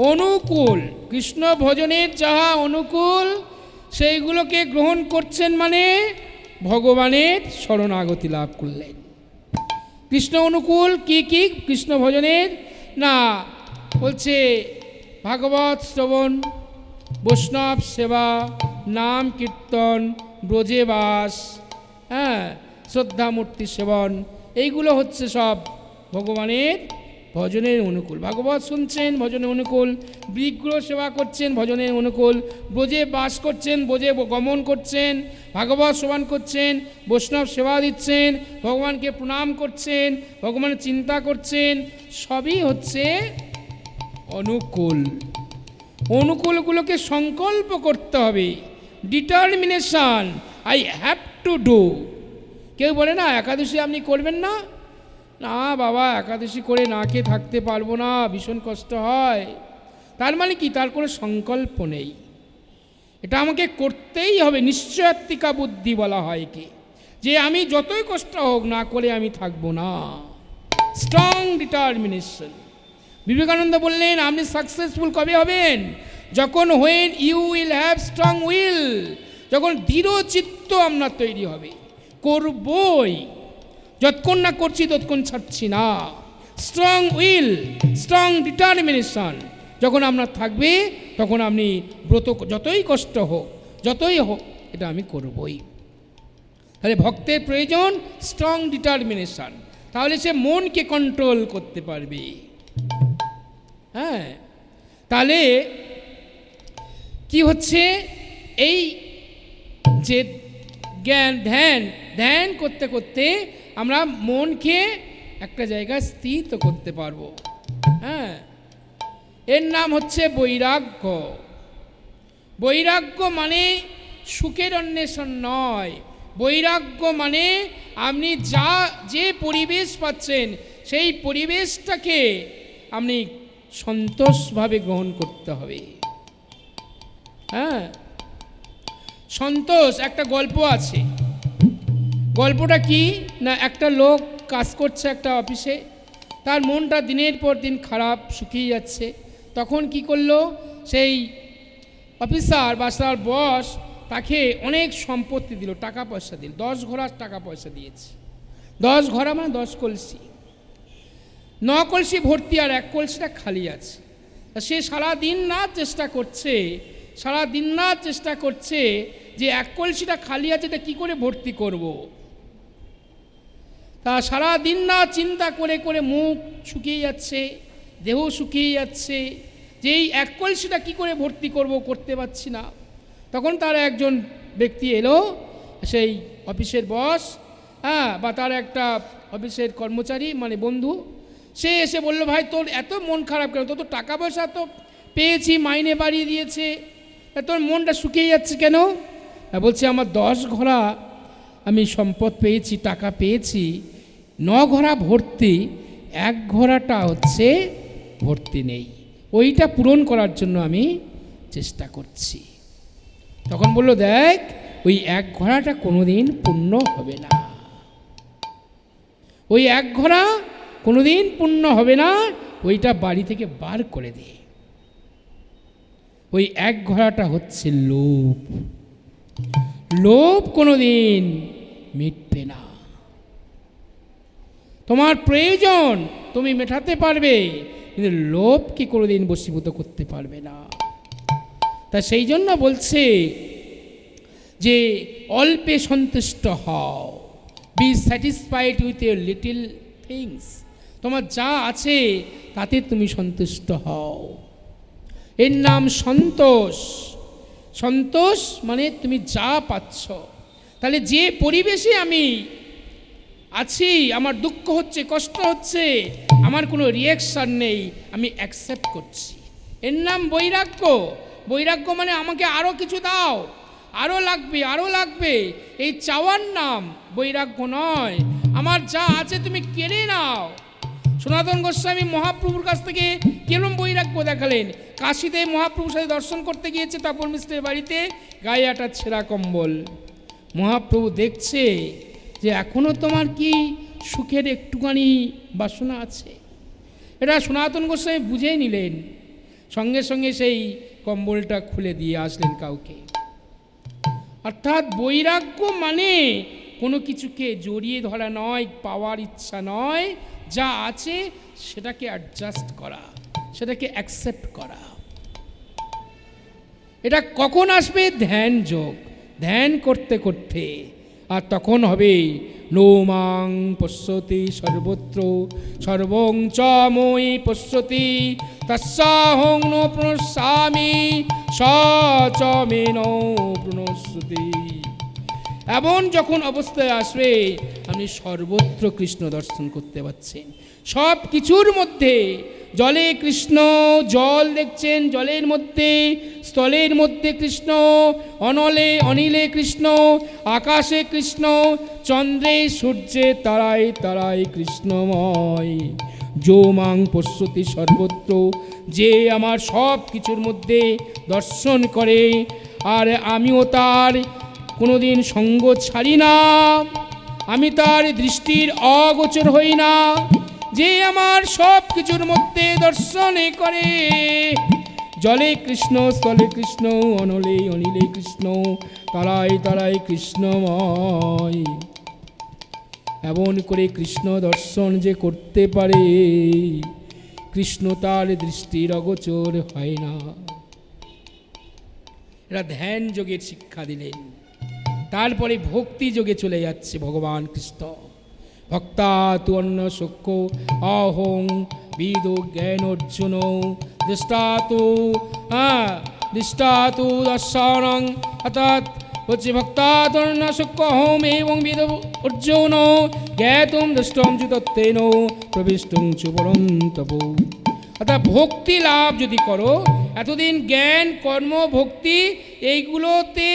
অনুকূল, কৃষ্ণ ভজনের যাহা অনুকূল সেইগুলোকে গ্রহণ করছেন, মানে ভগবানের শরণাগতি লাভ করলেন। কৃষ্ণ অনুকূল কি কি কৃষ্ণ ভজনের? না, বলছে ভাগবত শ্রবণ, বৈষ্ণব সেবা, নাম কীর্তন, ব্রজে বাস, হ্যাঁ, শ্রদ্ধামূর্তি সেবন, এইগুলো হচ্ছে সব ভগবানের ভজনের অনুকূল। ভাগবত শুনছেন, ভজনের অনুকূল। বিগ্রহ সেবা করছেন, ভজনের অনুকূল। ব্রজে বাস করছেন, ব্রজে গমন করছেন, ভাগবত শ্রবণ করছেন, বৈষ্ণব সেবা দিচ্ছেন, ভগবানকে প্রণাম করছেন, ভগবানের চিন্তা করছেন, সবই হচ্ছে অনুকূল। অনুকূলগুলোকে সংকল্প করতে হবে, determination, I have to do. কেউ বলে না একাদশী আপনি করবেন না, না বাবা, একাদশী করে না খেয়ে থাকতে পারবো না, ভীষণ কষ্ট হয়। তার মানে কি? তার কোনো সংকল্প নেই, এটা আমাকে করতেই হবে। নিশ্চয়াত্মিকা বুদ্ধি বলা হয় কি, যে আমি যতই কষ্ট হোক না করে আমি থাকবো না। Strong determination. বিবেকানন্দ বললেন আপনি সাকসেসফুল কবে হবেন? যখন when you will have strong will, যখন দৃঢ় চিত্ত আমরা তৈরি হবে, করবই, যতক্ষণ না করছি ততক্ষণ ছাড়ছি না। স্ট্রং উইল, স্ট্রং ডিটারমিনেশন যখন আমরা থাকবে, তখন আপনি ব্রত যতই কষ্ট হোক, যতই হোক, এটা আমি করবই। তাহলে ভক্তের প্রয়োজন স্ট্রং ডিটারমিনেশন, তাহলে সে মনকে কন্ট্রোল করতে পারবে। হ্যাঁ, তাহলে কি হচ্ছে? এই যে জ্ঞান ধ্যান, ধ্যান করতে করতে আমরা মনকে একটা জায়গায় স্থির করতে পারবো। হ্যাঁ, এর নাম হচ্ছে বৈরাগ্য। বৈরাগ্য মানে সুখের অন্বেষণ নয়। বৈরাগ্য মানে আপনি যে পরিবেশ পাচ্ছেন সেই পরিবেশটাকে আপনি সন্তোষভাবে গ্রহণ করতে হবে। হ্যাঁ, সন্তোষ। একটা গল্প আছে। গল্পটা কি না, একটা লোক কাজ করছে একটা অফিসে, তার মনটা দিনের পর দিন খারাপ, শুকিয়ে যাচ্ছে। তখন কি করলো, সেই অফিসার বা তার বস তাকে অনেক সম্পত্তি দিল, টাকা পয়সা দিল। 10 ঘোড়ার টাকা পয়সা দিয়েছে। 10 ঘোড়া মানে 10 কলসি, 9 কলসি ভর্তি আর 1 কলসিটা খালি আছে। সে সারাদিন রাত চেষ্টা করছে, সারাদিন রাত চেষ্টা করছে যে 1 কলসিটা খালি আছে, এটা কী করে ভর্তি করব। তা সারাদিন রাত চিন্তা করে করে মুখ শুকিয়ে যাচ্ছে, দেহ শুকিয়ে যাচ্ছে, যে এই 1 কলসিটা কী করে ভর্তি করব, করতে পারছি না। তখন তার একজন ব্যক্তি এলো, সেই অফিসের বস, হ্যাঁ, বা তার একটা অফিসের কর্মচারী মানে বন্ধু। সে এসে বলল, ভাই তোর এত মন খারাপ কেন? তোর তো টাকা পয়সা তো পেয়েছি, মাইনে বাড়িয়ে দিয়েছে, তোর মনটা শুকিয়ে যাচ্ছে কেন? বলছে আমার 10 ঘোড়া আমি সম্পদ পেয়েছি, টাকা পেয়েছি, 9 ঘোড়া ভর্তি, 1 ঘোড়াটা হচ্ছে ভর্তি নেই, ওইটা পূরণ করার জন্য আমি চেষ্টা করছি। তখন বলল, দেখ ওই 1 ঘোড়াটা কোনোদিন পূর্ণ হবে না, ওই 1 ঘোড়া কোনোদিন পূর্ণ হবে না, ওইটা বাড়ি থেকে বার করে দে। ওই 1 ঘোড়াটা হচ্ছে লোভ। লোভ কোনোদিন মিটবে না। তোমার প্রয়োজন তুমি মেটাতে পারবে, কিন্তু লোভকে কোনোদিন বশীভূত করতে পারবে না। তা সেই জন্য বলছে যে অল্পে সন্তুষ্ট হও, B satisfied with your little things. তোমার যা আছে তাতে তুমি সন্তুষ্ট হও, এর নাম সন্তোষ। সন্তোষ মানে তুমি যা পাচ্ছ। তাহলে যে পরিবেশে আমি আছি, আমার দুঃখ হচ্ছে, কষ্ট হচ্ছে, আমার কোনো রিয়াকশান নেই, আমি অ্যাকসেপ্ট করছি, এর নাম বৈরাগ্য। বৈরাগ্য মানে আমাকে আরও কিছু দাও, আরও লাগবে, আরও লাগবে, এই চাওয়ার নাম বৈরাগ্য নয়। আমার যা আছে তুমি কেড়ে নাও। সনাতন গোস্বামী মহাপ্রভুর কাছ থেকে কেরম বৈরাগ্য দেখালেন। কাশীতে মহাপ্রভুর সাথে দর্শন করতে গিয়েছে তপন মিশ্রের বাড়িতে, গায়ে একটা ছেঁড়া কম্বল। মহাপ্রভু দেখছে যে এখনও তোমার কি সুখের একটুখানি বাসনা আছে। এটা সনাতন গোস্বামী বুঝে নিলেন, সঙ্গে সঙ্গে সেই কম্বলটা খুলে দিয়ে আসলেন কাউকে। অর্থাৎ বৈরাগ্য মানে কোনো কিছুকে জড়িয়ে ধরা নয়, পাওয়ার ইচ্ছা নয়, যা আছে সেটাকে অ্যাডজাস্ট করা, সেটাকে অ্যাকসেপ্ট করা। এটা কখন আসবে? ধ্যান যোগ, ধ্যান করতে করতে। আর তখন হবে নোমাং পশ্যতি সর্বত্র সর্বং চ মই পশ্যতি তস্যাহং নো প্রণশ্যামি স চ মে নো প্রণশ্যতি। এমন যখন অবস্থায় আসবে আপনি সর্বত্র কৃষ্ণ দর্শন করতে পারছেন। সব কিছুর মধ্যে জলে কৃষ্ণ, জল দেখছেন জলের মধ্যে, স্থলের মধ্যে কৃষ্ণ, অনলে অনিলে কৃষ্ণ, আকাশে কৃষ্ণ, চন্দ্রে সূর্যে তারায় তারায় কৃষ্ণময়। যো মাং পশ্যতি সর্বত্র, যে আমার সব কিছুর মধ্যে দর্শন করে, আর আমিও তার কোনোদিন সঙ্গ ছাড়ি না, আমি তার দৃষ্টির অগোচর হই না। যে আমার সব কিছুর মধ্যে দর্শন করে, জলে কৃষ্ণ, স্থলে কৃষ্ণ, অনলে অনিলে কৃষ্ণ, তারায় তারায় কৃষ্ণময়। এমন করে কৃষ্ণ দর্শন যে করতে পারে, কৃষ্ণ তার দৃষ্টির অগোচর হয় না। এরা ধ্যান যোগের শিক্ষা দিলেন। তারপরে ভক্তি যোগে চলে যাচ্ছে ভগবান কৃষ্ণ। ভক্তা তু অন্য সখ্য অহং বিদ জ্ঞান অর্জুন দৃষ্টাতু দর্শনং অর্থাৎ হচ্ছে ভক্তা তু অন্য সখ্য অহম এবং বিদ অর্জুন জ্ঞাতুম দৃষ্টম চ তত্ত্বেন প্রবিষ্টং চ পরম তপ। অর্থাৎ ভক্তি লাভ যদি করো, এতদিন জ্ঞান কর্ম ভক্তি এইগুলোতে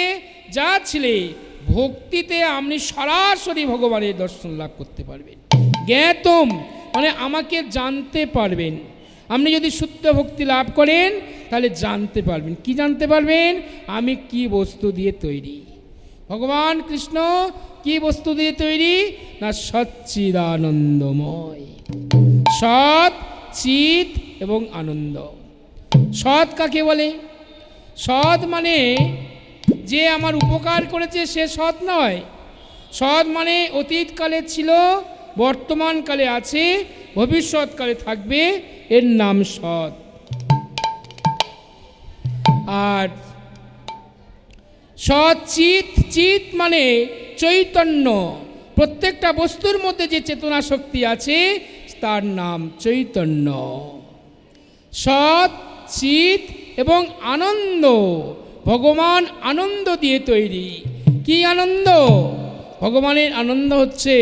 যা ছিলে, ভক্তিতে আপনি সরাসরি ভগবানের দর্শন লাভ করতে পারবেন। জ্ঞাতম মানে আমাকে জানতে পারবেন। আপনি যদি শুদ্ধ ভক্তি লাভ করেন তাহলে জানতে পারবেন। কি জানতে পারবেন? আমি কি বস্তু দিয়ে তৈরি। ভগবান কৃষ্ণ কি বস্তু দিয়ে তৈরি? না সচ্চিদানন্দময়। সৎ, চিৎ এবং আনন্দ। সৎ কাকে বলে? সৎ মানে যে আমার উপকার করেছে সে সৎ নয়। সৎ মানে অতীতকালে ছিল, বর্তমানকালে আছে, ভবিষ্যৎকালে থাকবে, এর নাম সৎ। আর সৎ চিৎ, চিৎ মানে চৈতন্য। প্রত্যেকটা বস্তুর মধ্যে যে চেতনা শক্তি আছে তার নাম চৈতন্য। সৎ, চিৎ এবং আনন্দ। ভগবান আনন্দ দিয়ে তৈরি। কি আনন্দ? ভগবানের আনন্দ হচ্ছে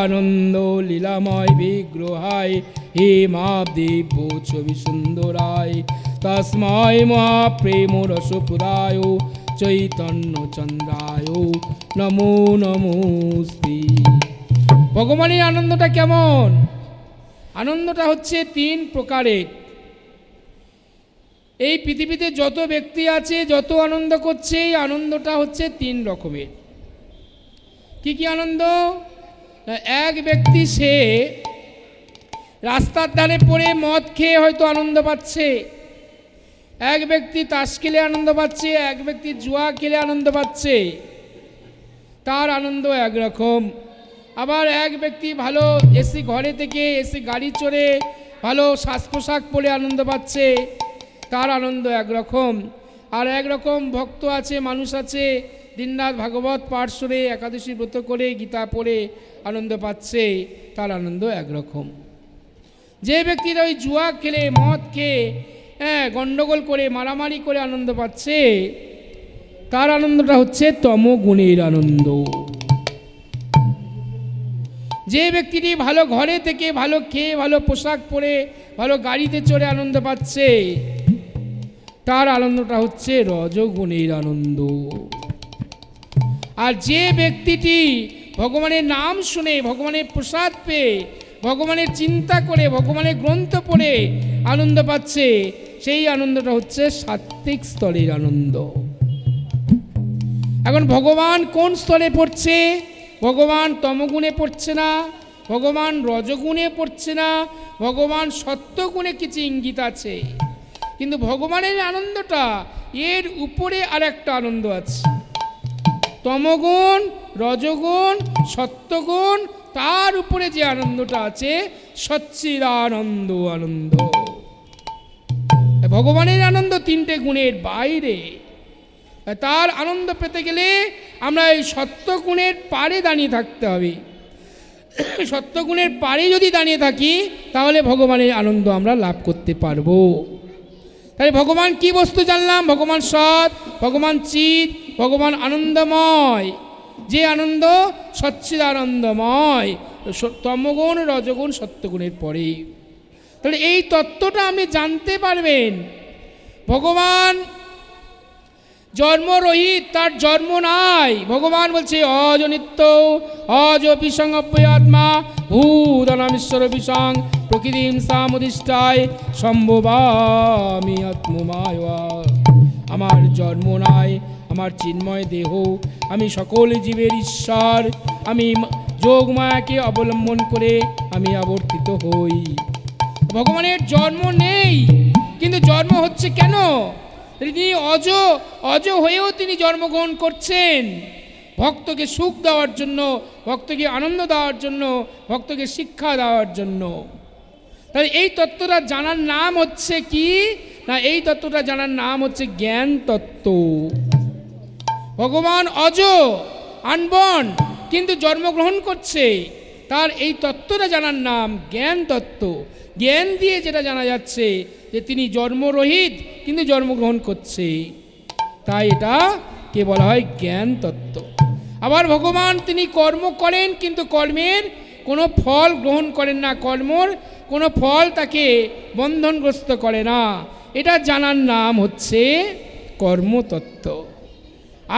আনন্দ লীলাময় বিগ্রহায় হে মা দেব ছবি সুন্দরায় তস্ময় মহাপ্রেম রসপ্রদায় চৈতন্য চন্দ্রায় নমো নমস্তে। ভগবানের আনন্দটা কেমন? আনন্দটা হচ্ছে তিন প্রকারের। এই পৃথিবীতে যত ব্যক্তি আছে, যত আনন্দ করছে, এই আনন্দটা হচ্ছে তিন রকমের। কি কি আনন্দ? এক ব্যক্তি সে রাস্তার ধারে পড়ে মদ খেয়ে হয়তো আনন্দ পাচ্ছে, এক ব্যক্তি তাস খেলে আনন্দ পাচ্ছে, এক ব্যক্তি জুয়া খেলে আনন্দ পাচ্ছে, তার আনন্দ একরকম। আবার এক ব্যক্তি ভালো এসি ঘরে থেকে এসি গাড়ি চড়ে ভালো সাজ পোশাক পরে আনন্দ পাচ্ছে, তার আনন্দ একরকম। আর একরকম ভক্ত আছে, মানুষ আছে, দিনরাত ভাগবত পাঠ করে একাদশী ব্রত করে গীতা পড়ে আনন্দ পাচ্ছে, তার আনন্দ একরকম। যে ব্যক্তিরা ওই জুয়া খেলে মদ খেয়ে গণ্ডগোল করে মারামারি করে আনন্দ পাচ্ছে, তার আনন্দটা হচ্ছে তমগুণের আনন্দ। যে ব্যক্তিটি ভালো ঘরে থেকে ভালো খেয়ে ভালো পোশাক পরে ভালো গাড়িতে চড়ে আনন্দ পাচ্ছে, তার আনন্দটা হচ্ছে রজগুণের আনন্দ। আর যে ব্যক্তিটি ভগবানের নাম শুনে, ভগবানের প্রসাদ পেয়ে, ভগবানের চিন্তা করে, ভগবানের গ্রন্থ পড়ে আনন্দ পাচ্ছে, সেই আনন্দটা হচ্ছে সাত্ত্বিক স্তরের আনন্দ। এখন ভগবান কোন স্তরে পড়ছে? ভগবান তমগুণে পড়ছে না, ভগবান রজগুণে পড়ছে না, ভগবান সত্যগুণে কিছু ইঙ্গিত আছে, কিন্তু ভগবানের আনন্দটা এর উপরে আর একটা আনন্দ আছে। তমগুণ, রজগুণ, সত্যগুণ, তার উপরে যে আনন্দটা আছে সচ্চিদানন্দ আনন্দ। ভগবানের আনন্দ তিনটে গুণের বাইরে। তার আনন্দ পেতে গেলে আমরা এই সত্যগুণের পারে দাঁড়িয়ে থাকতে হবে। সত্যগুণের পারে যদি দাঁড়িয়ে থাকি তাহলে ভগবানের আনন্দ আমরা লাভ করতে পারবো। তাই ভগবান কি বস্তু জানলাম? ভগবান সৎ, ভগবান চিৎ, ভগবান আনন্দময়। যে আনন্দ সচ্চিদানন্দময়, তমগুণ রজগুণ সত্যগুণের পরে। তাহলে এই তত্ত্বটা আপনি জানতে পারবেন। ভগবান জন্মরহিত, তার জন্ম নাই। ভগবান বলছে অজনিত্য অজপি সংজ্ঞাত্মা ভূতনামীশ্বর বিসং প্রকৃতিম সামধিষ্ঠায় সম্ভবামি আত্মমায়া। আমার জন্ম নাই, আমার চিন্ময় দেহ, আমি সকল জীবের ঈশ্বর, আমি যোগমায়াকে অবলম্বন করে আমি আবর্তিত হই। ভগবানের জন্ম নেই, কিন্তু জন্ম হচ্ছে কেন? তিনি অজ হয়েও তিনি জন্মগ্রহণ করছেন ভক্তকে সুখ দেওয়ার জন্য, ভক্তকে আনন্দ দেওয়ার জন্য, ভক্তকে শিক্ষা দেওয়ার জন্য। তাই এই তত্ত্বটা জানার নাম হচ্ছে কি না, এই তত্ত্বটা জানার নাম হচ্ছে জ্ঞান তত্ত্ব। ভগবান অজ আনবন কিন্তু জন্মগ্রহণ করছে, তার এই তত্ত্বটা জানার নাম জ্ঞান তত্ত্ব। জ্ঞান দিয়ে যেটা জানা যাচ্ছে যে তিনি জন্মরহিত কিন্তু জন্মগ্রহণ করছে, তাই এটা কে বলা হয় জ্ঞান তত্ত্ব। আবার ভগবান তিনি কর্ম করেন কিন্তু কর্মের কোনো ফল গ্রহণ করেন না, কর্মর কোনো ফল তাকে বন্ধনগ্রস্ত করে না, এটা জানার নাম হচ্ছে কর্মতত্ত্ব।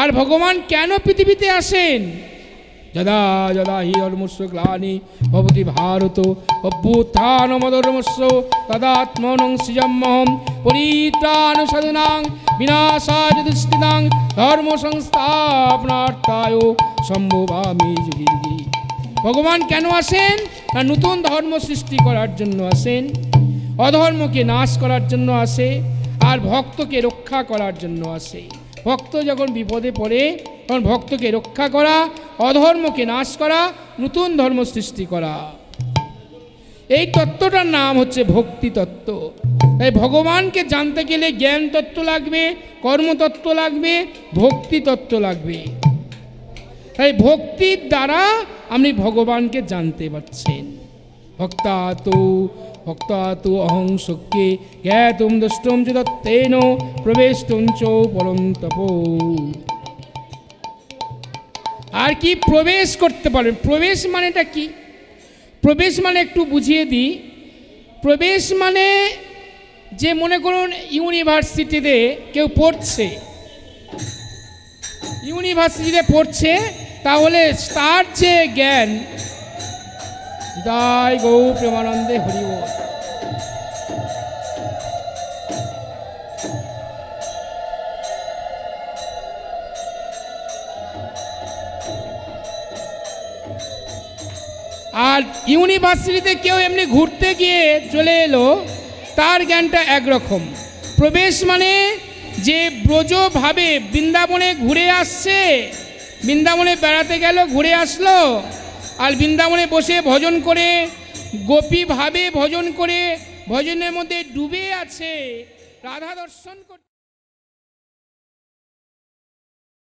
আর ভগবান কেন পৃথিবীতে আসেন? যদা যদা হি ধর্মস্য গ্লানি ভবতি ভারত অভ্যুত্থানমধর্মস্য তদাত্মনং সৃজম্যহম পরিত্রাণ সাধুনাং বিনাশায় দুষ্কৃতাং ধর্ম সংস্থাপনার্থায় সম্ভবামি যুগে যুগে। ভগবান কেন আসেন? না নতুন ধর্ম সৃষ্টি করার জন্য আসেন, অধর্মকে নাশ করার জন্য আসে, আর ভক্তকে রক্ষা করার জন্য আসে। ভক্ত যখন বিপদে পড়ে তখন ভক্তকে রক্ষা করা, অধর্মকে নাশ করা, নতুন ধর্ম সৃষ্টি করা। এই তত্ত্বটার নাম হচ্ছে ভক্তি তত্ত্ব। তাই ভগবানকে জানতে গেলে জ্ঞান তত্ত্ব লাগবে, কর্মতত্ত্ব লাগবে, ভক্তি তত্ত্ব লাগবে। তাই ভক্তির দ্বারা আপনি ভগবানকে জানতে পারছেন। ভক্তাতু অহং শক্যে জ্ঞাতুম দ্রষ্টুম চ তত্ত্বেন প্রবেষ্টুম চ পরম তপ। আর কি প্রবেশ করতে পারেন? প্রবেশ মানেটা কি? প্রবেশ মানে একটু বুঝিয়ে দিই। প্রবেশ মানে যে মনে করুন ইউনিভার্সিটিতে কেউ পড়ছে, ইউনিভার্সিটিতে পড়ছে, তাহলে তার যে জ্ঞান, জয় গৌ প্রেমানন্দে হরিবল। আর ইউনিভার্সিটিতে কেউ এমনি ঘুরতে গিয়ে চলে এলো, তার জ্ঞানটা একরকম। প্রবেশ মানে যে ব্রজভাবে বৃন্দাবনে ঘুরে আসছে, বৃন্দাবনে বেড়াতে গেল, ঘুরে আসলো, আর বৃন্দাবনে বসে ভজন করে, গোপীভাবে ভজন করে, ভজনের মধ্যে ডুবে আছে, রাধা দর্শন করতে